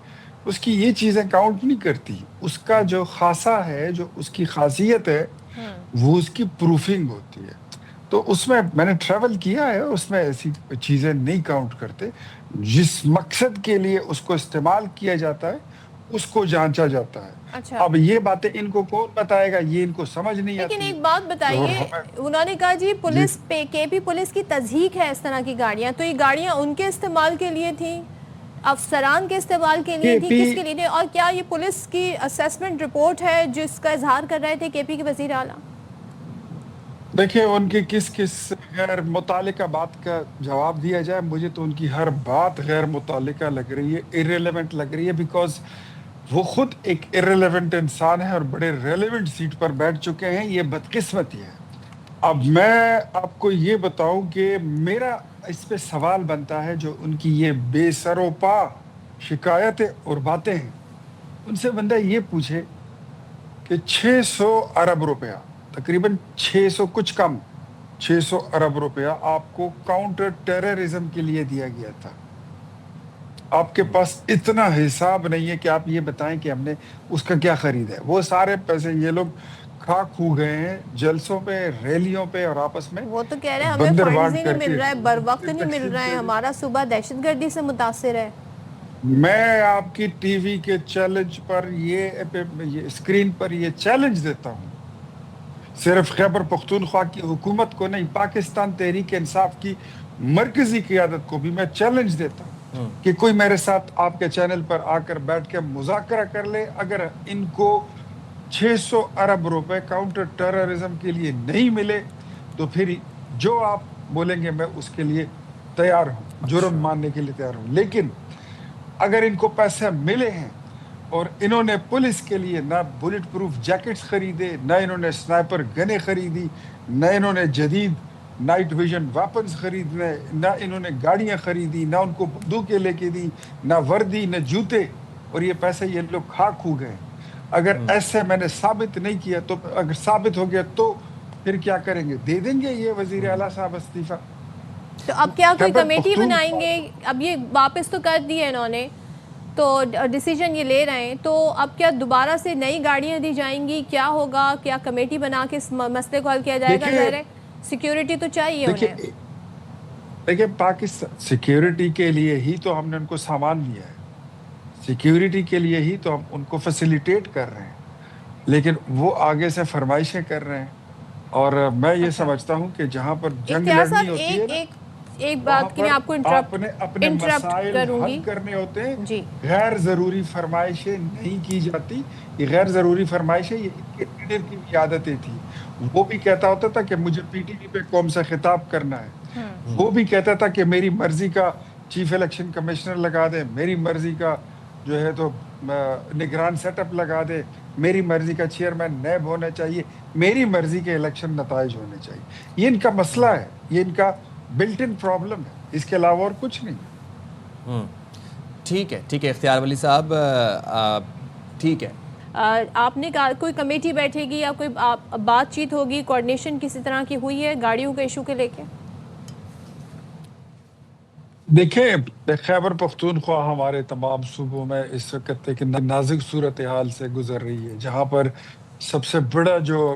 اس کی یہ چیزیں کاؤنٹ نہیں کرتی. اس کا جو خاصہ ہے, جو اس کی خاصیت ہے, وہ اس کی پروفنگ ہوتی ہے. تو اس میں نے ٹریول کیا ہے, اس میں ایسی چیزیں نہیں کاؤنٹ کرتے. جس مقصد کے لیے اس کو استعمال کیا جاتا ہے اس کو جانچا جاتا ہے. اچھا. اب یہ باتیں ان کو کون بتائے گا, یہ ان کو سمجھ نہیں آتی. لیکن ایک بات بتائیے, انہوں نے کہا جی پولیس کے پی پولیس کی تضحیق ہے اس طرح کی گاڑیاں, تو یہ گاڑیاں ان کے استعمال کے لیے تھیں, افسران کے استعمال کے لیے تھی, کس کے لیے تھی؟ اور کیا یہ پولیس کی اسیسمنٹ رپورٹ ہے جس کا اظہار کر رہے تھے کے پی کے وزیر اعلیٰ؟ دیکھیں ان کی کس غیر متعلقہ بات کا جواب دیا جائے, مجھے تو ان کی ہر بات غیر متعلقہ لگ رہی ہے, irrelevant لگ رہی ہے, بیکاز وہ خود ایک irrelevant انسان ہے اور بڑے ریلیونٹ سیٹ پر بیٹھ چکے ہیں. یہ بدقسمتی ہے. اب میں آپ کو یہ بتاؤں کہ میرا اس پہ سوال بنتا ہے, جو ان کی یہ بے سر و پا شکایتیں اور باتیں ہیں, ان سے بندہ یہ پوچھے کہ 600 ارب روپیہ, تقریباً 600 کچھ کم 600 ارب روپیہ آپ کو کاؤنٹر ٹیررزم کے لیے دیا گیا تھا. آپ کے پاس اتنا حساب نہیں ہے کہ آپ یہ بتائیں کہ ہم نے اس کا کیا خرید ہے. وہ سارے پیسے یہ لوگ کھا کھو گئے ہیں جلسوں پہ, ریلیوں پہ, اور آپس میں وہ تو کہہ رہے ہیں ہمیں فنڈز ہی نہیں مل رہا ہے, بر وقت نہیں مل رہا ہے, ہمارا صبح دہشت گردی سے متاثر ہے. میں آپ کی ٹی وی کے چیلنج پر یہ اسکرین پر یہ چیلنج دیتا ہوں, صرف خیبر پختونخوا کی حکومت کو نہیں, پاکستان تحریک انصاف کی مرکزی قیادت کو بھی میں چیلنج دیتا ہوں کہ کوئی میرے ساتھ آپ کے چینل پر آ کر بیٹھ کے مذاکرہ کر لے. اگر ان کو 600 ارب روپے کاؤنٹر ٹیررزم کے لیے نہیں ملے تو پھر جو آپ بولیں گے میں اس کے لیے تیار ہوں, جرم ماننے کے لیے تیار ہوں. لیکن اگر ان کو پیسے ملے ہیں اور انہوں نے پولیس کے لیے نہ بلٹ پروف جیکٹس خریدے, نہ انہوں نے سنائپر گنیں خریدی, نہ انہوں نے جدید نائٹ ویژن ویپنز خریدنے, نہ انہوں نے گاڑیاں خریدی, نہ ان کو بندوقیں لے کے دی, نہ وردی, نہ جوتے, اور یہ پیسے یہ لوگ کھا کھو گئے. اگر ایسے میں نے ثابت نہیں کیا تو اگر ثابت ہو گیا تو پھر کیا کریں گے؟ دے دیں گے یہ وزیر اعلیٰ صاحب استعفیٰ. تو اب کیا کوئی کمیٹی بنائیں گے؟ اب یہ واپس تو کر دی ہے انہوں نے, تو ڈیسیجن یہ لے رہے ہیں, تو اب کیا دوبارہ سے نئی گاڑیاں دی جائیں گی؟ کیا ہوگا؟ کیا کمیٹی بنا کے اس مسئلے کو حل کیا جائے گا؟ ظاہر ہے سیکیورٹی تو چاہیے انہیں. دیکھیں پاکستان سیکیورٹی کے لیے ہی تو ہم نے ان کو سامان دیا ہے, سیکیورٹی کے لیے ہی تو ہم ان کو فیسیلیٹیٹ کر رہے ہیں, لیکن وہ آگے سے فرمائشیں کر رہے ہیں. اور میں یہ سمجھتا ہوں کہ جہاں پر جنگ لڑنی ہوتی ہے ایک بات کے لیے آپ کو اپنے مسائل حل کرنے ہوتے ہیں, غیر ضروری فرمائشیں نہیں کی جاتی. یہ غیر ضروری فرمائشیں یہ لیڈر کی بھی عادتیں تھی. وہ بھی کہتا ہوتا تھا کہ مجھے پی ٹی وی پہ قوم سے خطاب کرنا ہے, وہ بھی کہتا تھا کہ میری مرضی کا چیف الیکشن کمشنر لگا دے, میری مرضی کا جو ہے تو نگران سیٹ اپ لگا دے, میری مرضی کا چیئرمین نیب ہونا چاہیے, میری مرضی کے الیکشن نتائج ہونے چاہیے. یہ ان کا مسئلہ ہے, یہ ان کا بلٹ ان پرابلم ہے, اس کے علاوہ اور کچھ نہیں. ٹھیک ہے اختیار ولی صاحب, ٹھیک ہے. آپ نے کہا کوئی کمیٹی بیٹھے گی یا کوئی بات چیت ہوگی, کوارڈینیشن کسی طرح کی ہوئی ہے گاڑیوں کے ایشو کے لے کے؟ دیکھیں خیبر پختونخوا ہمارے تمام صوبوں میں اس وقت ایک نازک صورتحال سے گزر رہی ہے, جہاں پر سب سے بڑا جو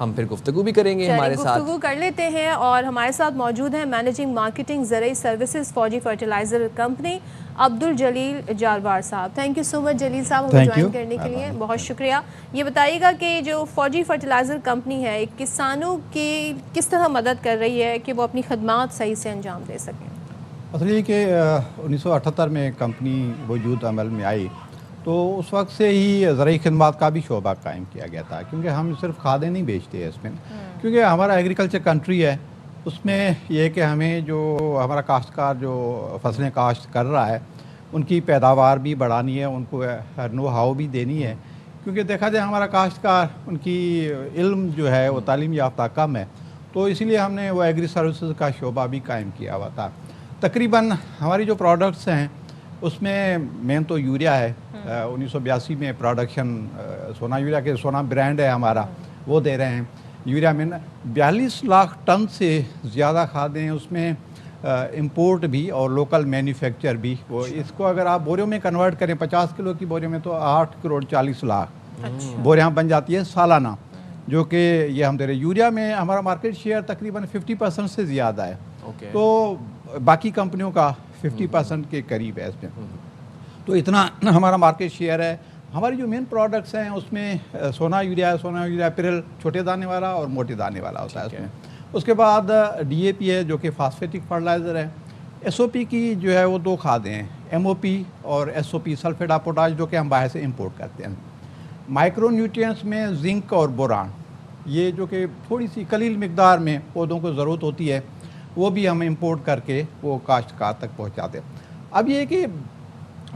ہم پھر گفتگو بھی کریں گے ہمارے ساتھ. گفتگو کر لیتے ہیں اور ہمارے ساتھ موجود ہیں مینیجنگ مارکیٹنگ زرعی سروسز فوجی فرٹیلائزر کمپنی عبدالجلیل جالوار صاحب. تھینک یو سو مچ جلیل صاحب ہمیں جوائن کرنے کے لیے, بہت شکریہ. یہ بتائیے گا کہ جو فوجی فرٹیلائزر کمپنی ہے کسانوں کی کس طرح مدد کر رہی ہے کہ وہ اپنی خدمات صحیح سے انجام دے سکیں؟ اصل یہ کہ 1978 میں کمپنی وجود عمل میں آئی تو اس وقت سے ہی زرعی خدمات کا بھی شعبہ قائم کیا گیا تھا, کیونکہ ہم صرف کھادیں نہیں بیچتے ہیں اس میں, کیونکہ ہمارا ایگریکلچر کنٹری ہے. اس میں یہ کہ ہمیں جو ہمارا کاشتکار جو فصلیں کاشت کر رہا ہے ان کی پیداوار بھی بڑھانی ہے, ان کو نو ہاؤ بھی دینی ہے, کیونکہ دیکھا جائے ہمارا کاشتکار ان کی علم جو ہے وہ تعلیم یافتہ کم ہے, تو اسی لیے ہم نے وہ ایگری سروسز کا شعبہ بھی قائم کیا ہوا تھا. تقریباً ہماری جو پروڈکٹس ہیں اس میں مین تو یوریا ہے. 1982 میں پروڈکشن سونا یوریا کے سونا برانڈ ہے ہمارا, وہ دے رہے ہیں. یوریا میں 42 لاکھ ٹن سے زیادہ کھادیں ہیں, اس میں امپورٹ بھی اور لوکل مینوفیکچر بھی. وہ اس کو اگر آپ بوریوں میں کنورٹ کریں 50 کلو کی بوریوں میں تو 8 کروڑ 40 لاکھ بوریاں بن جاتی ہے سالانہ, جو کہ یہ ہم دے رہے ہیں. یوریا میں ہمارا مارکیٹ شیئر تقریباً 50% سے زیادہ ہے, تو باقی کمپنیوں کا 50% کے قریب ہے اس میں. تو اتنا ہمارا مارکیٹ شیئر ہے. ہماری جو مین پروڈکٹس ہیں اس میں سونا یوریا پرل چھوٹے دانے والا اور موٹے دانے والا ہوتا ہے اس میں. اس کے بعد ڈی اے پی ہے جو کہ فاسفیٹک فرٹیلائزر ہے. ایس او پی کی جو ہے وہ 2 کھادیں ہیں, ایم او پی اور S O P sulphate of potash, جو کہ ہم باہر سے امپورٹ کرتے ہیں. مائکرو نیوٹرینٹس میں زنک اور بوران, یہ جو کہ تھوڑی سی قلیل مقدار میں پودوں کو ضرورت ہوتی ہے, وہ بھی ہم امپورٹ کر کے وہ کاشتکار تک پہنچاتے ہیں. اب یہ کہ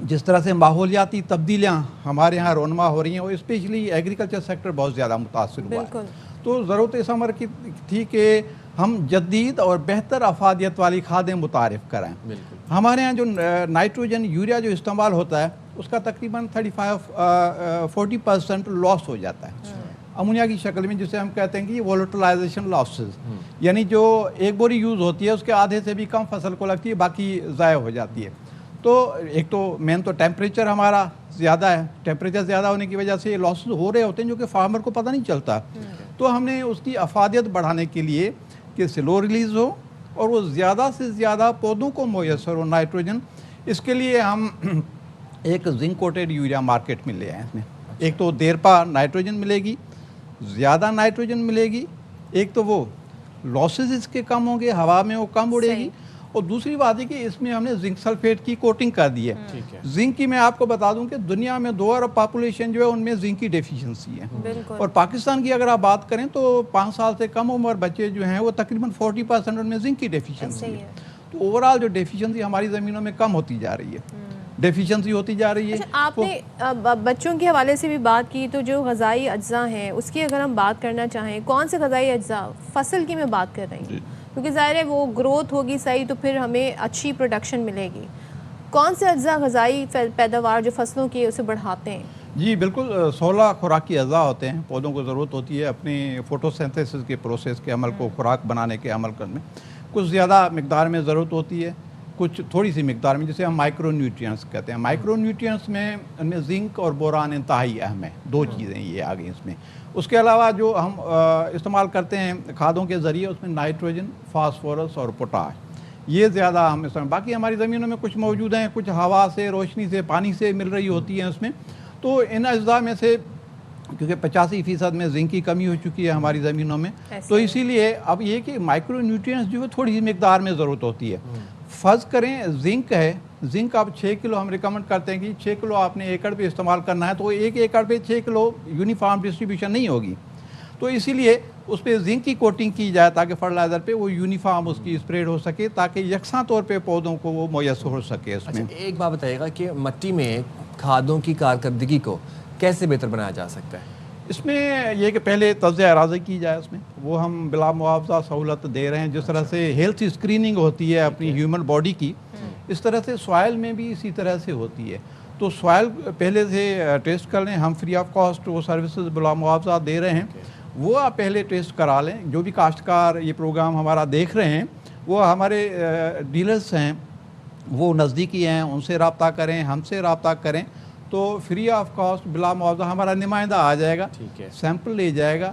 جس طرح سے ماحولیاتی تبدیلیاں ہمارے یہاں رونما ہو رہی ہیں, اور اسپیشلی ایگریکلچر سیکٹر بہت زیادہ متاثر ہوا ہے, تو ضرورت اس امر کی تھی کہ ہم جدید اور بہتر افادیت والی کھادیں متعارف کرائیں. ہمارے یہاں جو نائٹروجن یوریا جو استعمال ہوتا ہے اس کا تقریباً 35-40% لاس ہو جاتا ہے امونیا کی شکل میں, جسے ہم کہتے ہیں کہ وولٹلائزیشن لاسز, یعنی جو ایک بوری یوز ہوتی ہے اس کے آدھے سے بھی کم فصل کو لگتی ہے, باقی ضائع ہو جاتی ہے. تو ایک تو مین تو ٹیمپریچر ہمارا زیادہ ہے, ٹیمپریچر زیادہ ہونے کی وجہ سے یہ لاسز ہو رہے ہوتے ہیں جو کہ فارمر کو پتہ نہیں چلتا. تو ہم نے اس کی افادیت بڑھانے کے لیے کہ سلو ریلیز ہو اور وہ زیادہ سے زیادہ پودوں کو میسر ہو نائٹروجن, اس کے لیے ہم ایک زنک کوٹیڈ یوریا مارکیٹ میں لے آئے. اس میں ایک تو دیر پا نائٹروجن ملے گی, زیادہ نائٹروجن ملے گی, ایک تو وہ لاسز اس کے کم ہوں گے, ہوا میں وہ کم اڑے گی, اور دوسری بات ہے کہ اس میں ہم نے زنک سلفیٹ کی کوٹنگ کر دی ہے. زنک کی میں آپ کو بتا دوں کہ دنیا میں 2 ارب پاپولیشن جو ہے ان میں زنک کی ڈیفیشنسی ہے, اور پاکستان کی اگر آپ بات کریں تو 5 سال سے کم عمر بچے جو ہیں وہ تقریباً 40% ان میں زنک کی ڈیفیشنسی ہے. تو اوورآل جو ڈیفیشنسی ہماری زمینوں میں کم ہوتی جا رہی ہے, ڈیفیشنسی ہوتی جا رہی ہے. آپ نے بچوں کے حوالے سے بھی بات کی, تو جو غذائی اجزاء ہیں اس کی اگر ہم بات کرنا چاہیں, کون سے غذائی اجزاء فصل کی میں بات کر رہی ہوں, کیونکہ ظاہر ہے وہ گروتھ ہوگی صحیح تو پھر ہمیں اچھی پروڈکشن ملے گی. کون سے اجزاء غذائی پیداوار جو فصلوں کی اسے بڑھاتے ہیں؟ جی بالکل, 16 خوراکی اجزاء ہوتے ہیں. پودوں کو ضرورت ہوتی ہے اپنی فوٹوسینتھیسس کے پروسیس کے عمل کو خوراک بنانے کے عمل کرنے. کچھ زیادہ مقدار میں ضرورت ہوتی ہے, کچھ تھوڑی سی مقدار میں, جسے ہم مائکرو نیوٹرینٹس کہتے ہیں. مائکرو نیوٹرینٹس میں ان میں زنک اور بوران انتہائی اہم ہے, 2 چیزیں یہ آ گئی اس میں. اس کے علاوہ جو ہم استعمال کرتے ہیں کھادوں کے ذریعے, اس میں نائٹروجن, فاسفورس اور پوٹاش, یہ زیادہ ہم استعمال. باقی ہماری زمینوں میں کچھ موجود ہیں, کچھ ہوا سے, روشنی سے, پانی سے مل رہی ہوتی ہیں اس میں. تو ان اجزاء میں سے کیونکہ 85% میں زنک کی کمی ہو چکی ہے ہماری زمینوں میں, تو اسی لیے اب یہ کہ مائکرو نیوٹرینٹس جو ہے تھوڑی سی مقدار میں ضرورت ہوتی ہے. فرض کریں زنک ہے, زنک آپ 6 کلو ہم ریکمنڈ کرتے ہیں کہ 6 کلو آپ نے ایکڑ پہ استعمال کرنا ہے, تو 1 ایکڑ پہ 6 کلو یونیفارم ڈسٹریبیوشن نہیں ہوگی. تو اسی لیے اس پہ زنک کی کوٹنگ کی جائے تاکہ فرٹیلائزر پہ وہ یونیفارم اس کی اسپریڈ ہو سکے, تاکہ یکساں طور پہ پودوں کو وہ میسر ہو سکے. اس میں ایک بات بتائیے گا کہ مٹی میں کھادوں کی کارکردگی کو کیسے بہتر بنایا جا سکتا ہے؟ اس میں یہ کہ پہلے تجزیہ اراضی کی جائے, اس میں وہ ہم بلا معاوضہ سہولت دے رہے ہیں. جس طرح سے ہیلتھ اسکریننگ ہوتی ہے اپنی ہیومن باڈی کی, اس طرح سے سوائل میں بھی اسی طرح سے ہوتی ہے. تو سوائل پہلے سے ٹیسٹ کر لیں, ہم فری آف کاسٹ وہ سروسز بلا معاوضہ دے رہے ہیں, وہ آپ پہلے ٹیسٹ کرا لیں. جو بھی کاشتکار یہ پروگرام ہمارا دیکھ رہے ہیں وہ ہمارے ڈیلرز ہیں, وہ نزدیکی ہیں, ان سے رابطہ کریں, ہم سے رابطہ کریں, تو فری آف کاسٹ بلا معاوضہ ہمارا نمائندہ آ جائے گا, سیمپل لے جائے گا,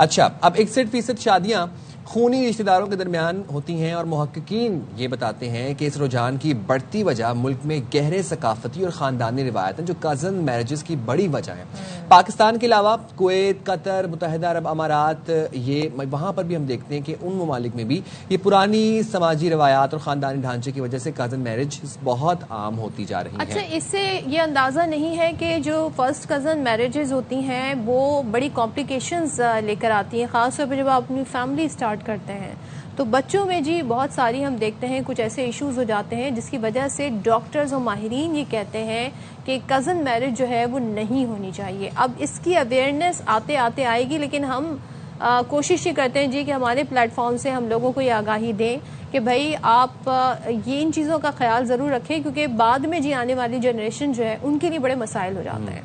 اچھا، اب 61% شادیاں خونی رشتہ داروں کے درمیان ہوتی ہیں اور محققین یہ بتاتے ہیں کہ اس رجحان کی بڑھتی وجہ ملک میں گہرے ثقافتی اور خاندانی روایت ہیں جو کزن میرجز کی بڑی وجہ ہیں. پاکستان کے علاوہ کویت، قطر، متحدہ عرب امارات، یہ وہاں پر بھی ہم دیکھتے ہیں کہ ان ممالک میں بھی یہ پرانی سماجی روایات اور خاندانی ڈھانچے کی وجہ سے کزن میرج بہت عام ہوتی جا رہی ہیں. اچھا، اس سے یہ اندازہ نہیں ہے کہ جو فرسٹ کزن میرجز ہوتی ہیں وہ بڑی کمپلیکیشنز لے کر آتی ہیں، خاص طور پہ جب آپ اپنی فیملی اسٹارٹ کرتے ہیں تو بچوں میں جی بہت ساری ہم دیکھتے ہیں کچھ ایسے ایشوز ہو جاتے ہیں جس کی وجہ سے ڈاکٹرز اور ماہرین یہ کہتے ہیں کہ کزن میرج جو ہے وہ نہیں ہونی چاہیے. اب اس کی اویئرنیس آتے آتے آئے گی، لیکن ہم کوشش یہ کرتے ہیں جی کہ ہمارے پلیٹ فارم سے ہم لوگوں کو یہ آگاہی دیں کہ بھائی آپ یہ ان چیزوں کا خیال ضرور رکھیں، کیونکہ بعد میں جی آنے والی جنریشن جو ہے ان کے لیے بڑے مسائل ہو جاتے ہیں.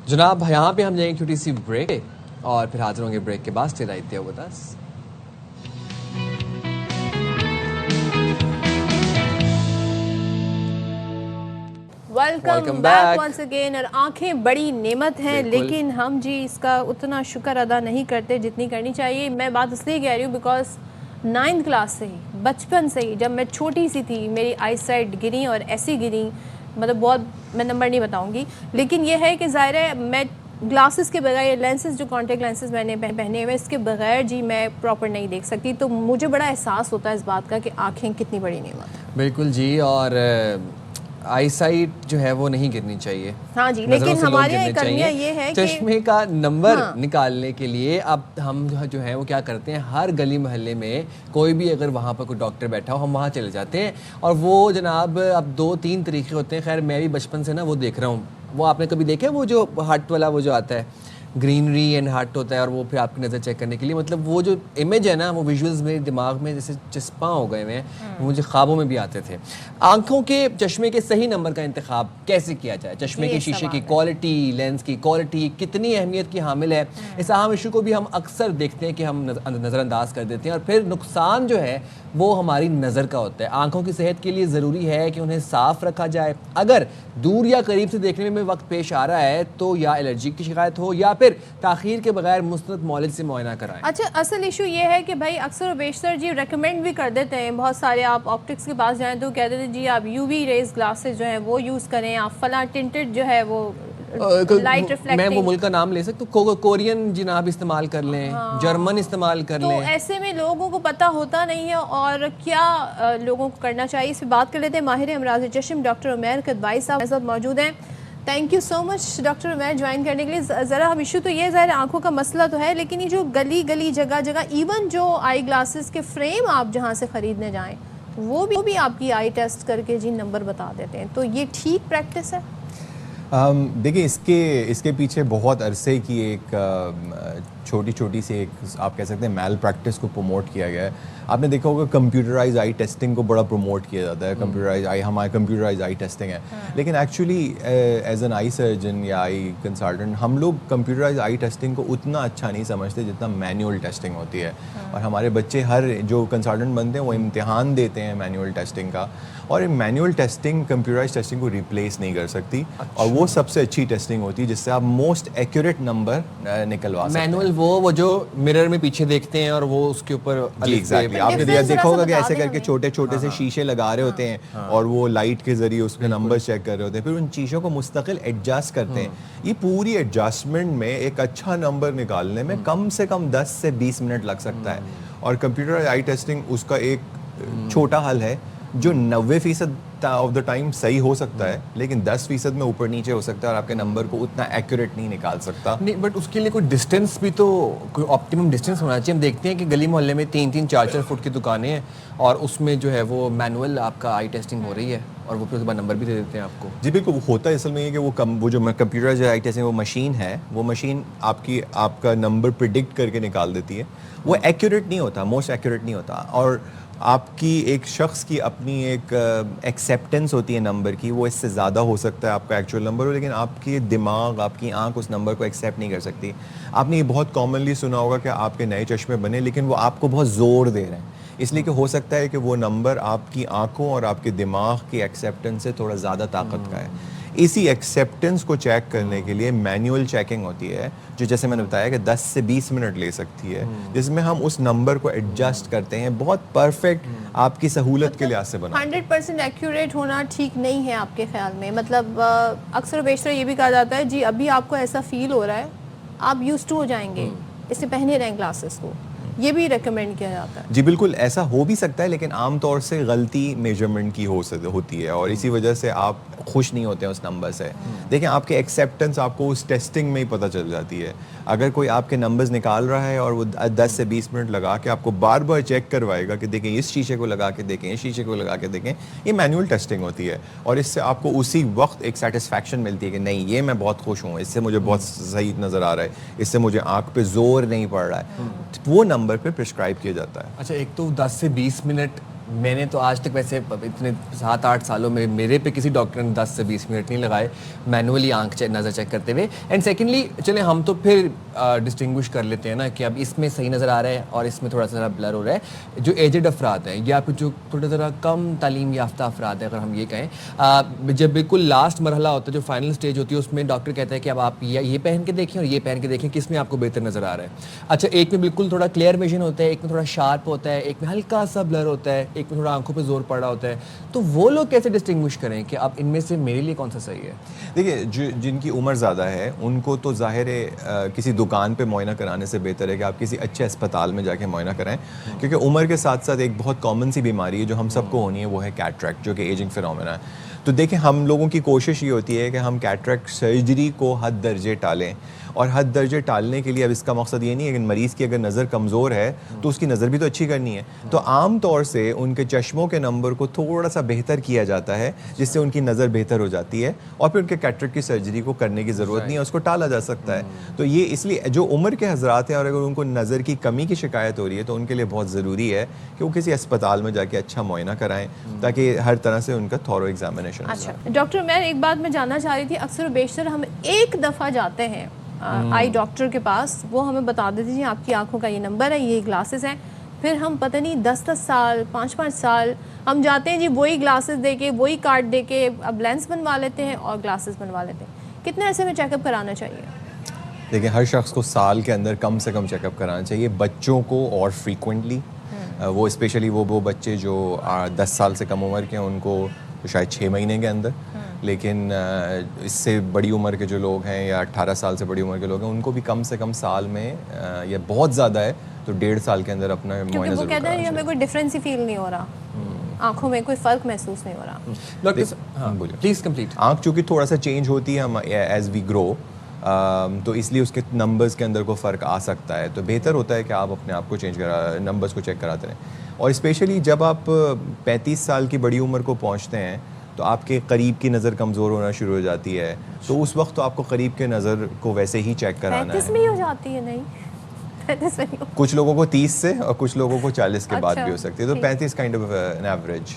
جناب یہاں پہ ہم جائیں گے چھوٹی سی بریک اور پھر حاضر ہوں گے بریک کے بعد. اسٹے رہتے ہو with us. Welcome back once again. اور آنکھیں بڑی نعمت ہیں لیکن ہم جی اس کا اتنا شکر ادا نہیں کرتے جتنی کرنی چاہیے. میں بات اس لیے کہہ رہی ہوں بیکاز 9th کلاس سے ہی، بچپن سے ہی، جب میں چھوٹی سی تھی میری آئی سائٹ گری اور ایسی گری، مطلب بہت، میں نمبر نہیں بتاؤں گی، لیکن یہ ہے کہ ظاہر ہے میں گلاسز کے بغیر، لینسز جو کانٹیکٹ لینسز میں نے پہنے ہوئے، اس کے بغیر جی میں پراپر نہیں دیکھ سکتی. تو مجھے بڑا احساس ہوتا ہے اس بات کا کہ آنکھیں کتنی بڑی نعمت ہے. بالکل جی، اور آئی سائٹ جو ہے وہ نہیں گرنی چاہیے. ہاں جی، لیکن ہمارے یہاں ایک المیہ یہ ہے کہ چشمے کا نمبر نکالنے کے لیے اب ہم جو ہے وہ کیا کرتے ہیں، ہر گلی محلے میں کوئی بھی اگر وہاں پر کوئی ڈاکٹر بیٹھا ہو ہم وہاں چلے جاتے ہیں. اور وہ جناب اب 2-3 طریقے ہوتے ہیں. خیر میں بھی بچپن سے نا وہ دیکھ رہا ہوں. وہ آپ نے کبھی دیکھا وہ جو ہارٹ والا وہ جو آتا ہے، گرینری اینڈ ہارٹ ہوتا ہے، اور وہ پھر آپ کی نظر چیک کرنے کے لیے، مطلب وہ جو امیج ہے نا وہ ویژولز میرے دماغ میں جیسے چسپاں ہو گئے ہیں. مجھے خوابوں میں بھی آتے تھے. آنکھوں کے چشمے کے صحیح نمبر کا انتخاب کیسے کیا جائے؟ چشمے کے شیشے کی کوالٹی، لینس کی کوالٹی کتنی اہمیت کی حامل ہے. اس اہم ایشو کو بھی ہم اکثر دیکھتے ہیں کہ ہم نظر انداز کر دیتے ہیں، اور پھر نقصان جو ہے وہ ہماری نظر کا ہوتا ہے. آنکھوں کی صحت کے لیے ضروری ہے کہ انہیں صاف رکھا جائے. اگر دور یا قریب سے دیکھنے میں وقت پیش آ رہا ہے تو یا الرجی کی شکایت ہو یا پھر تاخیر کے بغیر مستند معالج سے معائنہ کرائیں. اچھا، اصل ایشو یہ ہے کہ بھائی اکثر و بیشتر جی ریکمینڈ بھی کر دیتے ہیں بہت سارے. آپ آپٹکس کے پاس جائیں تو کہتے ہیں جی آپ یو وی ریز گلاسز جو ہیں وہ یوز کریں، آپ فلاں ٹنٹڈ جو ہے وہ لائٹ ریفلیکٹنگ، میں وہ ملک کا نام لے سکتا ہوں، کورین جناب استعمال کر لیں، جرمن استعمال کر لیں. تو ایسے میں لوگوں کو پتہ ہوتا نہیں ہے اور کیا لوگوں کو کرنا چاہیے. اس پہ بات کر لیتے ہیں ماہر امراض چشم ڈاکٹر عمیر کدوائی صاحب میرے ساتھ موجود ہیں. Thank you so much doctor Umair join کرنے کے لیے. ذرا ہم ایشو تو یہ ظاہر آنکھوں کا مسئلہ تو ہے، لیکن یہ جو گلی گلی جگہ جگہ ایون جو آئی گلاسز کے فریم آپ جہاں سے خریدنے جائیں وہ بھی آپ کی آئی ٹیسٹ کر کے جی نمبر بتا دیتے ہیں، تو یہ ٹھیک پریکٹس ہے؟ دیکھیں اس کے پیچھے بہت عرصے کی ایک چھوٹی سی ایک آپ کہہ سکتے ہیں میل پریکٹس کو پروموٹ کیا گیا ہے. آپ نے دیکھا ہوگا کمپیوٹرائز آئی ٹیسٹنگ کو بڑا پروموٹ کیا جاتا ہے. کمپیوٹرائز آئی ٹیسٹنگ ہے، لیکن actually as an I surgeon یا آئی کنسلٹنٹ ہم لوگ کمپیوٹرائز آئی ٹیسٹنگ کو اتنا اچھا نہیں سمجھتے جتنا مینول ٹیسٹنگ ہوتی ہے. اور ہمارے بچے ہر جو کنسلٹنٹ بنتے ہیں وہ امتحان دیتے ہیں مینول ٹیسٹنگ کا، اور مینول ٹیسٹنگ کمپیوٹرائز ٹیسٹنگ کو ریپلیس نہیں کر سکتی. اور وہ سب سے اچھی ٹیسٹنگ ہوتی ہے جس سے آپ موسٹ ایکوریٹ نمبر نکلوا سکتے ہیں. مینول وہ جو مرر میں پیچھے دیکھتے ہیں اور وہ اس کے اوپر آپ نے دیکھا ہوگا کہ ایسے کر کے چھوٹے سے شیشے لگا رہے ہوتے ہیں اور وہ لائٹ کے ذریعے اس کے نمبر چیک کر رہے ہوتے ہیں، پھر ان چیزوں کو مستقل ایڈجسٹ کرتے ہیں. یہ پوری ایڈجسٹمنٹ میں ایک اچھا نمبر نکالنے میں کم سے کم 10 سے 20 منٹ لگ سکتا ہے. اور کمپیوٹر آئی ٹیسٹنگ اس کا ایک چھوٹا حل ہے جو 90% آف دا ٹائم صحیح ہو سکتا ہے، لیکن 10% میں اوپر نیچے ہو سکتا ہے اور آپ کے نمبر کو اتنا ایکوریٹ نہیں نکال سکتا. نہیں، بٹ اس کے لیے کوئی ڈسٹینس بھی تو، کوئی آپٹیمم ڈسٹینس ہونا چاہیے. ہم دیکھتے ہیں کہ گلی محلے میں 3-3 4-4 فٹ کی دکانیں ہیں اور اس میں جو ہے وہ مینول آپ کا آئی ٹیسٹنگ ہو رہی ہے اور وہ پھر اس کے بعد نمبر بھی دے دیتے ہیں آپ کو. جی بالکل، ہوتا ہے اصل میں یہ کہ وہ جو کمپیوٹر جو آئی ٹیسٹنگ وہ مشین ہے، وہ مشین آپ کا نمبر پریڈکٹ کر کے نکال دیتی ہے. وہ ایکوریٹ نہیں ہوتا، موسٹ ایکوریٹ نہیں ہوتا. اور آپ کی ایک شخص کی اپنی ایک ایکسیپٹنس ہوتی ہے نمبر کی، وہ اس سے زیادہ ہو سکتا ہے آپ کا ایکچوئل نمبر ہو، لیکن آپ کی دماغ، آپ کی آنکھ اس نمبر کو ایکسیپٹ نہیں کر سکتی. آپ نے یہ بہت کامنلی سنا ہوگا کہ آپ کے نئے چشمے بنے لیکن وہ آپ کو بہت زور دے رہے ہیں، اس لیے کہ ہو سکتا ہے کہ وہ نمبر آپ کی آنکھوں اور آپ کے دماغ کی ایکسیپٹنس سے تھوڑا زیادہ طاقت کا ہے. اسی ایکسیپٹنس کو چیک کرنے کے لیے مینول چیکنگ ہوتی ہے, جو جیسے میں نے بتایا کہ 10 سے 20 منٹ لے سکتی ہے, جس میں ہم اس نمبر کو ایڈجسٹ کرتے ہیں بہت پرفیکٹ آپ کی سہولت کے لحاظ سے بنا. 100% ایکوریٹ ہونا ٹھیک نہیں ہے آپ کے خیال میں؟ مطلب اکثر و بیشتر یہ بھی کہا جاتا ہے جی ابھی آپ کو ایسا فیل ہو رہا ہے, آپ یوز ٹو ہو جائیں گے, اس سے پہنے رہیں گلاسز کو, یہ بھی ریکمینڈ کیا جاتا ہے. جی بالکل ایسا ہو بھی سکتا ہے, لیکن عام طور سے غلطی میجرمنٹ کی ہوتی ہے, اور اسی وجہ سے آپ خوش نہیں ہوتے ہیں اس نمبر سے. دیکھیں آپ کے ایکسیپٹنس آپ کو اس ٹیسٹنگ میں ہی پتہ چل جاتی ہے. اگر کوئی آپ کے نمبرز نکال رہا ہے اور وہ 10 سے 20 منٹ لگا کے آپ کو بار بار چیک کروائے گا کہ دیکھیں اس شیشے کو لگا کے دیکھیں, اس شیشے کو لگا کے دیکھیں, یہ مینول ٹیسٹنگ ہوتی ہے, اور اس سے آپ کو اسی وقت ایک سیٹسفیکشن ملتی ہے کہ نہیں یہ میں بہت خوش ہوں, اس سے مجھے بہت صحیح نظر آ رہا ہے, اس سے مجھے آنکھ پہ زور نہیں پڑ رہا ہے, وہ نمبر پہ پرسکرائب کیا جاتا ہے. اچھا, ایک تو 10 سے 20 منٹ میں نے تو آج تک ویسے اتنے 7-8 سالوں میں میرے پہ کسی ڈاکٹر نے 10 سے 20 منٹ نہیں لگائے مینولی آنکھ نظر چیک کرتے ہوئے. اینڈ سیکنڈلی چلیں ہم تو پھر ڈسٹنگوش کر لیتے ہیں نا کہ اب اس میں صحیح نظر آ رہا ہے اور اس میں تھوڑا سا بلر ہو رہا ہے. جو ایجڈ افراد ہیں یا پھر جو تھوڑا ذرا کم تعلیم یافتہ افراد ہیں, اگر ہم یہ کہیں, جب بالکل لاسٹ مرحلہ ہوتا ہے, جو فائنل اسٹیج ہوتی ہے, اس میں ڈاکٹر کہتا ہے کہ اب آپ یہ پہن کے دیکھیں اور یہ پہن کے دیکھیں کس میں آپ کو بہتر نظر آ رہا ہے. اچھا, ایک میں بالکل تھوڑا کلیئر ویژن ہوتا ہے, ایک میں تھوڑا شارپ ہوتا ہے, ایک میں ہلکا سا بلر ہوتا ہے, ایک میں تھوڑا آنکھوں پہ زور پڑ رہا ہوتا ہے. تو وہ لوگ کیسے ڈسٹنگوش کریں کہ اب ان میں سے میرے لیے کون سا صحیح ہے؟ دیکھیے جن کی عمر زیادہ ہے ان کو تو ظاہر ہے کسی دکان پہ معائنہ کرانے سے بہتر ہے کہ آپ کسی اچھے اسپتال میں جا کے معائنہ کرائیں, کیونکہ عمر کے ساتھ ساتھ ایک بہت کامن سی بیماری ہے جو ہم سب کو ہونی ہے, وہ ہے کیٹریکٹ, جو کہ ایجنگ فینومینا ہے. تو دیکھیں ہم لوگوں کی کوشش یہ ہوتی ہے کہ ہم کیٹریکٹ سرجری کو حد درجے ٹالیں, اور حد درجے ٹالنے کے لیے اب اس کا مقصد یہ نہیں ہے کہ مریض کی اگر نظر کمزور ہے تو اس کی نظر بھی تو اچھی کرنی ہے. تو عام طور سے ان کے چشموں کے نمبر کو تھوڑا سا بہتر کیا جاتا ہے, جس سے ان کی نظر بہتر ہو جاتی ہے, اور پھر ان کے کیٹریکٹ کی سرجری کو کرنے کی ضرورت نہیں ہے, اس کو ٹالا جا سکتا ہے. تو یہ اس لیے جو عمر کے حضرات ہیں اور اگر ان کو نظر کی کمی کی شکایت ہو رہی ہے تو ان کے لیے بہت ضروری ہے کہ وہ کسی اسپتال میں جا کے اچھا معائنہ کرائیں, تاکہ ہر طرح سے ان کا تھورو ایگزامینیشن ہو. اچھا ڈاکٹر, میں ایک بات میں جاننا چاہ رہی تھی, اکثر و بیشتر ہم ایک دفعہ جاتے ہیں آئی ڈاکٹر کے پاس, وہ ہمیں بتا دیتے ہیں آپ کی آنکھوں کا یہ نمبر ہے, یہ گلاسز ہیں, پھر ہم پتہ نہیں 10-10 سال 5-5 سال ہم جاتے ہیں جی وہی گلاسز دے کے, وہی کارڈ دے کے اب لینس بنوا لیتے ہیں اور گلاسز بنوا لیتے ہیں. کتنے عرصے میں چیک اپ کرانا چاہیے؟ دیکھیں ہر شخص کو سال کے اندر کم سے کم چیک اپ کرانا چاہیے, بچوں کو اور فریکوینٹلی, وہ اسپیشلی وہ بچے جو 10 سال سے کم عمر کے ہیں ان کو شاید 6 مہینے کے اندر, لیکن اس سے بڑی عمر کے جو لوگ ہیں یا 18 سال سے بڑی عمر کے لوگ ہیں ان کو بھی کم سے کم سال میں, یا بہت زیادہ ہے تو 1.5 سال کے اندر اپنا معائنہ ضرور کرانا چاہیے. کیونکہ وہ کہتے ہیں ہمیں کوئی ڈفرینس ہی فیل نہیں ہو رہا, آنکھوں میں کوئی فرق محسوس نہیں ہو رہا. Doctor please complete. آنکھ چونکہ تھوڑا سا چینج ہوتی ہے ایز وی گرو, تو اس لیے اس کے نمبرز کے اندر کوئی فرق آ سکتا ہے, تو بہتر ہوتا ہے کہ آپ اپنے آپ کو نمبرز کو چیک کراتے رہیں. اور اسپیشلی جب آپ 35 سال کی بڑی عمر کو پہنچتے ہیں تو آپ کے قریب کی نظر کمزور ہونا شروع ہو جاتی ہے, تو اس وقت تو آپ کو قریب کے نظر کو ویسے ہی چیک کرانا ہے. 35 میں ہی ہو جاتی ہے؟ نہیں, 35 میں نہیں. کچھ لوگوں کو 30 سے اور کچھ لوگوں کو 40 کے بعد بھی ہو سکتی ہے, تو 35 کائنڈ آف این ایوریج.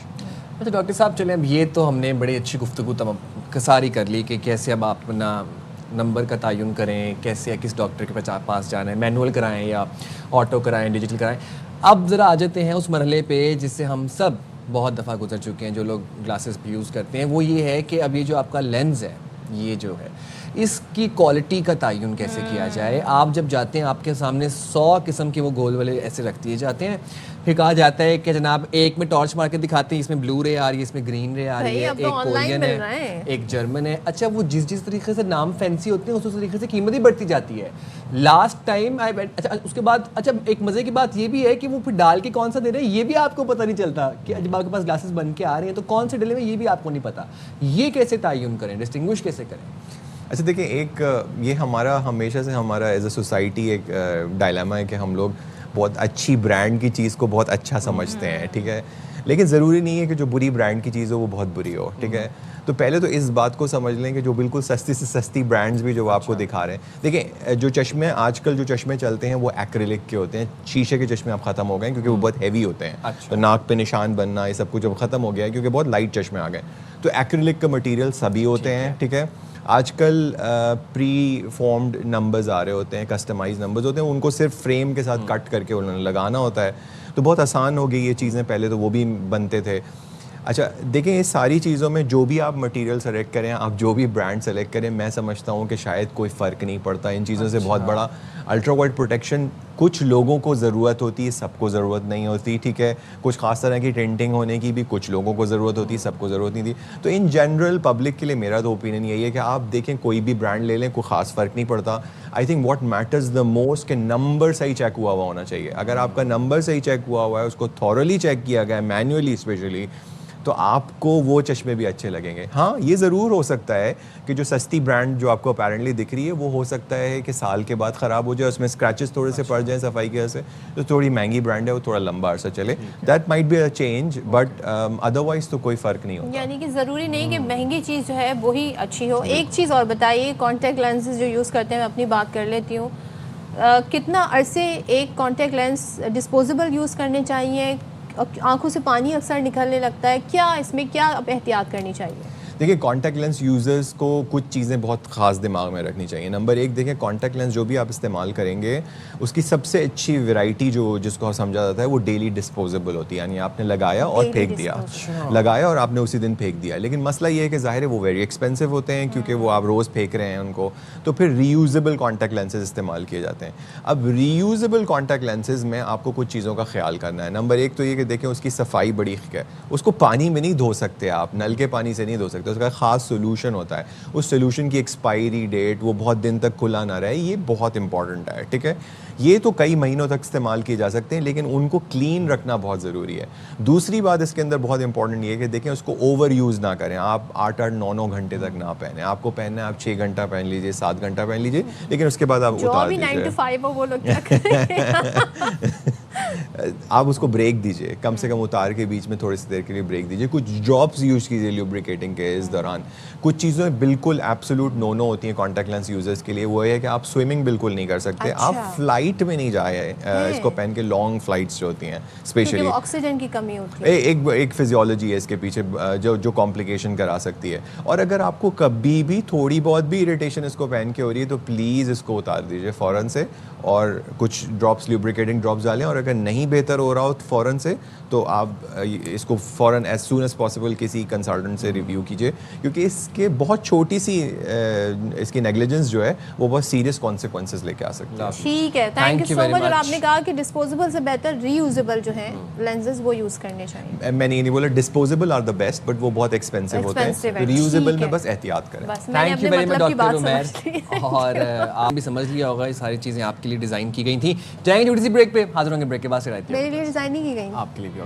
اچھا ڈاکٹر صاحب, چلیں اب یہ تو ہم نے بڑی اچھی گفتگو ساری کر لی کہ کیسے اب آپ اپنا نمبر کا تعین کریں, کیسے کس ڈاکٹر کے پاس جانا ہے, مینول کرائیں یا آٹو کرائیں, ڈیجیٹل کرائیں. اب ذرا آ جاتے ہیں اس مرحلے پہ جس سے ہم سب بہت دفعہ گزر چکے ہیں جو لوگ گلاسز پہ یوز کرتے ہیں, وہ یہ ہے کہ اب یہ جو آپ کا لینز ہے, یہ جو ہے اس کی کوالٹی کا تعین کیسے کیا جائے. آپ جب جاتے ہیں آپ کے سامنے 100 قسم کے وہ گول والے ایسے رکھ دیے جاتے ہیں, پھر کہا جاتا ہے کہ جناب ایک میں ٹارچ مار کے دکھاتے ہیں, اس میں بلو رے آ رہی ہے, اس میں گرین رے آ رہی ہے, ایک کورین ہے, ایک جرمن ہے. اچھا وہ جس طریقے سے نام فینسی ہوتے ہیں اس طریقے سے قیمت ہی بڑھتی جاتی ہے. لاسٹ ٹائم اچھا اس کے بعد اچھا ایک مزے کی بات یہ بھی ہے کہ وہ پھر ڈال کے کون سا دے رہے ہیں یہ بھی آپ کو پتہ نہیں چلتا, کہ جب آپ کے پاس گلاسز بن کے آ رہے ہیں تو کون سے ڈلے ہوئے یہ بھی آپ کو نہیں پتا. یہ کیسے تعین کریں, ڈسٹنگوش کیسے کریں؟ اچھا دیکھیں, ایک یہ ہمارا ہمیشہ سے ہمارا ایز اے سوسائٹی ایک ڈائلیما ہے کہ ہم لوگ بہت اچھی برانڈ کی چیز کو بہت اچھا سمجھتے ہیں, ٹھیک ہے, لیکن ضروری نہیں ہے کہ جو بری برانڈ کی چیز ہو وہ بہت بری ہو, ٹھیک ہے. تو پہلے تو اس بات کو سمجھ لیں کہ جو بالکل سستی سے سستی برانڈز بھی جو آپ کو دکھا رہے ہیں, دیکھیں جو چشمے آج کل جو چشمے چلتے ہیں وہ ایکریلک کے ہوتے ہیں, شیشے کے چشمے اب ختم ہو گئے ہیں کیونکہ وہ بہت ہیوی ہوتے ہیں, تو ناک پہ نشان بننا یہ سب کچھ اب ختم ہو گیا ہے کیونکہ بہت لائٹ چشمے آ گئے. تو ایکریلک کا مٹیریل سبھی ہوتے ہیں, ٹھیک ہے. آج کل پری فارمڈ نمبرز آ رہے ہوتے ہیں, کسٹمائز نمبرز ہوتے ہیں, ان کو صرف فریم کے ساتھ کٹ کر کے انہوں نے لگانا ہوتا ہے, تو بہت آسان ہو گئی یہ چیزیں. پہلے تو وہ بھی بنتے تھے. اچھا دیکھیں اس ساری چیزوں میں جو بھی آپ مٹیریل سلیکٹ کریں, آپ جو بھی برانڈ سلیکٹ کریں, میں سمجھتا ہوں کہ شاید کوئی فرق نہیں پڑتا ان چیزوں سے. بہت بڑا الٹرا وائٹ پروٹیکشن کچھ لوگوں کو ضرورت ہوتی ہے, سب کو ضرورت نہیں ہوتی, ٹھیک ہے. کچھ خاص طرح کی ٹینٹنگ ہونے کی بھی کچھ لوگوں کو ضرورت ہوتی ہے, سب کو ضرورت نہیں تھی. تو ان جنرل پبلک کے لیے میرا تو اوپینین یہی ہے کہ آپ دیکھیں کوئی بھی برانڈ لے لیں, کوئی خاص فرق نہیں پڑتا. I think what matters the most کہ نمبر صحیح چیک ہوا ہونا چاہیے. اگر آپ کا نمبر صحیح چیک ہوا ہے, اس کو تھورلی چیک کیا گیا ہے مینولی اسپیشلی, تو آپ کو وہ چشمے بھی اچھے لگیں گے. ہاں یہ ضرور ہو سکتا ہے کہ جو سستی برانڈ جو آپ کو اپیرنٹلی دکھ رہی ہے وہ ہو سکتا ہے کہ سال کے بعد خراب ہو جائے, اس میں اسکریچز تھوڑے سے پڑ جائیں صفائی کی وجہ سے, تو تھوڑی مہنگی برانڈ ہے وہ تھوڑا لمبا عرصہ چلے. That might be a change, but otherwise تو کوئی فرق نہیں ہوتا. یعنی کہ ضروری نہیں کہ مہنگی چیز جو ہے وہی اچھی ہو. ایک چیز اور بتائیے, کانٹیکٹ لینسز جو یوز کرتے ہیں, میں اپنی بات کر لیتی ہوں, کتنا عرصے ایک کانٹیکٹ لینس ڈسپوزیبل یوز کرنے چاہیے؟ آنکھوں سے پانی اکثر نکلنے لگتا ہے, کیا اس میں کیا احتیاط کرنی چاہیے؟ دیکھیے کانٹیکٹ لینس یوزرز کو کچھ چیزیں بہت خاص دماغ میں رکھنی چاہیے. نمبر ایک, دیکھیں کانٹیکٹ لینس جو بھی آپ استعمال کریں گے اس کی سب سے اچھی ویرائٹی جو جس کو سمجھا جاتا ہے وہ ڈیلی ڈسپوزیبل ہوتی ہے. یعنی آپ نے لگایا اور پھینک دیا, لگایا اور آپ نے اسی دن پھینک دیا. لیکن مسئلہ یہ ہے کہ ظاہر ہے وہ ویری ایکسپینسو ہوتے ہیں کیونکہ وہ آپ روز پھینک رہے ہیں ان کو, تو پھر ری یوزیبل کانٹیکٹ لینسز استعمال کیے جاتے ہیں. اب ری یوزیبل کانٹیکٹ لینسز میں آپ کو کچھ چیزوں کا خیال کرنا ہے. نمبر ایک تو یہ کہ دیکھیں اس کی صفائی بڑی ہے, اس کو پانی میں نہیں دھو سکتے آپ, نل کے پانی سے نہیں دھو سکتے, اس کا خاص سولوشن ہوتا ہے. اس سولوشن کی ایکسپائری ڈیٹ وہ بہت دن تک کھلا نہ رہے, یہ بہت امپورٹنٹ ہے, ٹھیک ہے. یہ تو کئی مہینوں تک استعمال کیے جا سکتے ہیں لیکن ان کو کلین رکھنا بہت ضروری ہے. دوسری بات اس کے اندر بہت امپورٹنٹ یہ ہے کہ دیکھیں اس کو اوور یوز نہ کریں. آپ 8-9 گھنٹے تک نہ پہنیں. آپ کو پہننا ہے آپ 6 گھنٹہ پہن لیجیے, 7 گھنٹہ پہن لیجیے, لیکن اس کے بعد آپ اتار دیجیے. آپ اس کو بریک دیجیے, کم سے کم اتار کے بیچ میں تھوڑی سی دیر کے لیے بریک دیجیے. کچھ ڈراپس یوز کیجیے لیوبریکیٹنگ کے اس دوران. کچھ چیزیں بالکل ایبسولوٹ نو ہوتی ہیں کانٹیکٹ لینس یوزرز کے لیے, وہ ہے کہ آپ سوئمنگ بالکل نہیں کر سکتے. آپ فلائٹ میں نہیں جائے اس کو پہن کے, لانگ فلائٹس جو ہوتی ہیں اسپیشلی آکسیجن کی کمی ہوتی ہے. ایک فزیولوجی ہے اس کے پیچھے جو کمپلیکیشن کرا سکتی ہے. اور اگر آپ کو کبھی بھی تھوڑی بہت بھی اریٹیشن اس کو پہن کے ہو رہی ہے تو پلیز اس کو اتار دیجیے فوراً سے, اور کچھ ڈراپس لیوبریکیٹنگ ڈراپس ڈالیں. اور اگر نہیں بہتر ہو رہا ہو فوراً سے تو آپ اس کو فوراً ایز سون ایز پاسبل کسی کنسلٹنٹ سے ریویو کیجیے, کیونکہ اس کے بہت چھوٹی سی اس کی نیگلیجنس جو ہے وہ بہت سیریس کانسیکوینسز لے کے آ سکتا ہے. ٹھیک ہے, تھینک یو سو مچ. اور آپ نے کہا کہ ڈسپوزیبل سے بہتر ری یوزیبل جو ہیں لینسز وہ یوز کرنے چاہیے. میں نے یہ نہیں بولا disposable are the best, but وہ بہت ایکسپینسو ہوتے ہیں. ری یوزیبل میں بس احتیاط کریں. Thank you very much doctor Umair. اور آپ بھی سمجھ لیا ہوگا یہ ساری چیزیں آپ کے لیے ڈیزائن کی گئی تھیں. جائیں گے چھوٹی سی بریک پہ, حاضر ہوں گے بریک کے بعد سے. میرے لیے ڈیزائن نہیں کی گئی, آپ کے لیے بھی.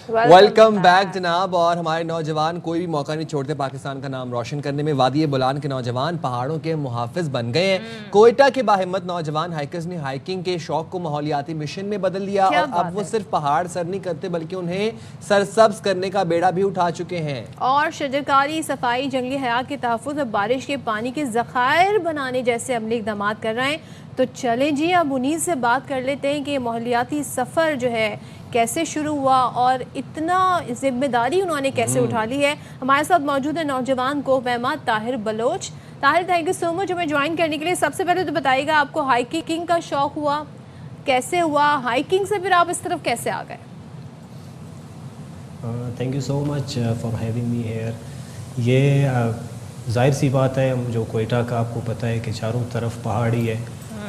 ویلکم بیک جناب. اور ہمارے نوجوان کوئی بھی موقع نہیں چھوڑتے پاکستان کا نام روشن کرنے میں. وادی بولان کے نوجوان پہاڑوں کے محافظ بن گئے ہیں. کوئٹہ کے باہمت نوجوان ہائیکرز نے ہائیکنگ کے شوق کو ماحولیاتی مشن میں بدل دیا, اور اب وہ صرف پہاڑ سر نہیں کرتے بلکہ انہیں سرسبز کرنے کا بیڑا بھی اٹھا چکے ہیں. اور شجرکاری, صفائی, جنگلی حیات کے تحفظ اور بارش کے پانی کے ذخائر بنانے جیسے عملی اقدامات کر رہے ہیں. تو چلیں جی اب انہی سے بات کر لیتے ہیں کہ ماحولیاتی سفر جو ہے کیسے شروع ہوا اور اتنا ذمہ داری انہوں نے کیسے اٹھا لی ہے. ہمارے ساتھ موجود ہے نوجوان کو مہمان Tahir Baloch. Tahir, thank you so much ہمیں جوائن کرنے کے لیے. سب سے پہلے تو بتائیے گا آپ کو ہائیکنگ کا شوق ہوا کیسے ہوا, ہائیکنگ سے پھر آپ اس طرف کیسے آ گئے؟ Thank you so much for having me here. یہ ظاہر سی بات ہے, جو کوئٹہ کا آپ کو پتہ ہے کہ چاروں طرف پہاڑی ہے.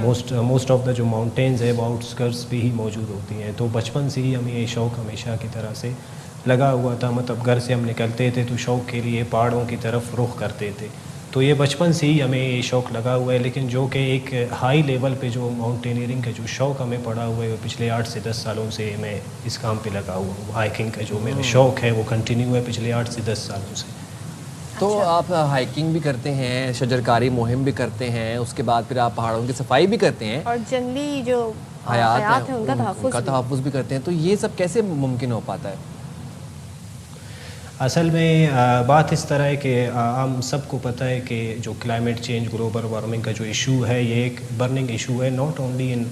موسٹ آف دا جو ماؤنٹینز ہے وہ آؤٹ اسکرٹس بھی ہی موجود ہوتی ہیں. تو بچپن سے ہی ہمیں یہ شوق ہمیشہ کی طرح سے لگا ہوا تھا. مطلب گھر سے ہم نکلتے تھے تو شوق کے لیے پہاڑوں کی طرف رخ کرتے تھے. تو یہ بچپن سے ہی ہمیں یہ شوق لگا ہوا ہے. لیکن جو کہ ایک ہائی لیول پہ جو ماؤنٹینئرنگ کا جو شوق ہمیں پڑا ہوا ہے وہ پچھلے 8 سے 10 سالوں سے میں اس کام پہ لگا ہوا ہوں. ہائیکنگ کا جو میرا شوق ہے وہ کنٹینیو ہے پچھلے 8 سے 10 سالوں سے. تو آپ ہائیکنگ بھی کرتے ہیں, شجرکاری مہم بھی کرتے ہیں, اس کے بعد پھر آپ پہاڑوں کی صفائی بھی کرتے ہیں, اور جنگلی جو حیات ہیں ان کا تحفظ بھی کرتے ہیں. تو یہ سب کیسے ممکن ہو پاتا ہے؟ اصل میں بات اس طرح ہے کہ ہم سب کو پتہ ہے کہ جو کلائمیٹ چینج, گلوبل وارمنگ کا جو ایشو ہے یہ ایک برننگ ایشو ہے, not only in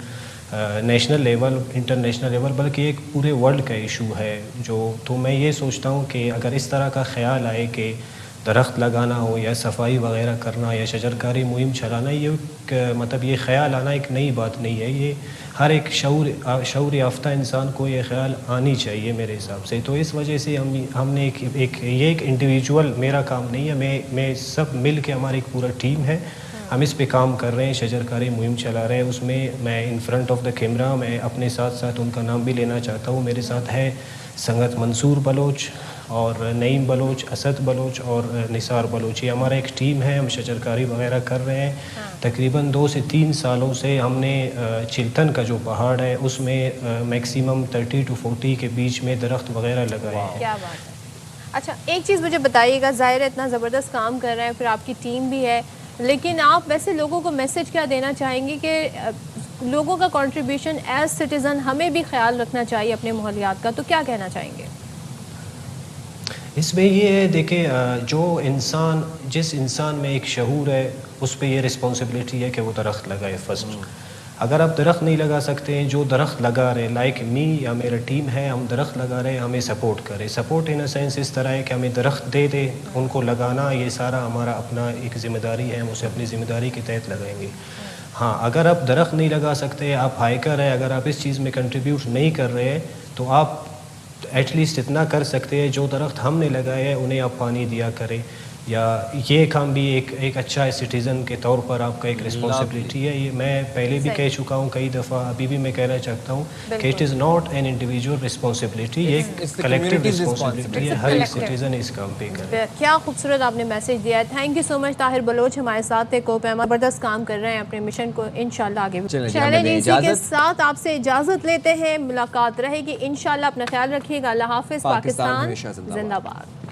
national level, international level, بلکہ ایک پورے ورلڈ کا ایشو ہے. تو میں یہ سوچتا ہوں کہ اگر اس طرح کا خیال آئے کہ درخت لگانا ہو یا صفائی وغیرہ کرنا یا شجرکاری مہم چلانا، یہ مطلب یہ خیال آنا ایک نئی بات نہیں ہے، یہ ہر ایک شعور یافتہ انسان کو یہ خیال آنی چاہیے میرے حساب سے. تو اس وجہ سے ہم نے ایک انڈیویجول میرا کام نہیں ہے، میں سب مل کے ہماری ایک پورا ٹیم ہے، ہم اس پہ کام کر رہے ہیں، شجرکاری مہم چلا رہے ہیں. اس میں میں in front of the camera میں اپنے ساتھ ساتھ ان کا نام بھی لینا چاہتا ہوں. میرے ساتھ ہے سنگت منصور بلوچ اور نعیم بلوچ، اسد بلوچ اور نثار بلوچ. یہ ہمارا ایک ٹیم ہے، ہم شجرکاری وغیرہ کر رہے ہیں. تقریباً 2 سے 3 سالوں سے ہم نے چلتن کا جو پہاڑ ہے اس میں میکسیمم 30 to 40 کے بیچ میں درخت وغیرہ لگائے ہیں. کیا بات ہے. اچھا ایک چیز مجھے بتائیے گا، ظاہر ہے اتنا زبردست کام کر رہے ہیں، پھر آپ کی ٹیم بھی ہے، لیکن آپ ویسے لوگوں کو میسج کیا دینا چاہیں گے کہ لوگوں کا کنٹریبیوشن ایز سٹیزن ہمیں بھی خیال رکھنا چاہیے اپنے ماحولیات کا، تو کیا کہنا چاہیں گے؟ اس میں یہ ہے، دیکھیں جس انسان میں ایک شعور ہے اس پہ یہ رسپانسبلٹی ہے کہ وہ درخت لگائے فرسٹ. اگر آپ درخت نہیں لگا سکتے ہیں، جو درخت لگا رہے لائک می یا میرا ٹیم ہے، ہم درخت لگا رہے ہیں، ہمیں سپورٹ کرے. سپورٹ ان اے سینس اس طرح ہے کہ ہمیں درخت دے دے، ان کو لگانا یہ سارا ہمارا اپنا ایک ذمہ داری ہے، ہم اسے اپنی ذمہ داری کے تحت لگائیں گے. ہاں اگر آپ درخت نہیں لگا سکتے، آپ ہائیکر ہیں، اگر آپ اس چیز میں کنٹریبیوٹ نہیں کر رہے ہیں تو آپ ایٹ لیسٹ اتنا کر سکتے ہیں، جو درخت ہم نے لگائے ہیں انہیں آپ پانی دیا کریں، یا یہ کام بھی ایک اچھا سٹیزن کے طور پر آپ کا ایک رسپانسبلٹی ہے. یہ میں پہلے بھی کہہ چکا ہوں کئی دفعہ، ابھی بھی میں کہنا چاہتا ہوں کہ it is not an individual responsibility, یہ ایک کلیکٹیو رسپانسبلٹی ہے، ہر ایک سٹیزن اس کام پہ کرے. کیا خوبصورت آپ نے میسج دیا ہے. تھینک یو سو مچ. طاہر بلوچ ہمارے ساتھ تھے، کو پیما زبردست کام کر رہے ہیں اپنے مشن کو انشاءاللہ آگے بھی. چلیں جی، اسی کے ساتھ آپ سے اجازت لیتے ہیں، ملاقات رہے گی انشاءاللہ. اپنا خیال رکھیے گا. اللہ حافظ. پاکستان زندہ باد.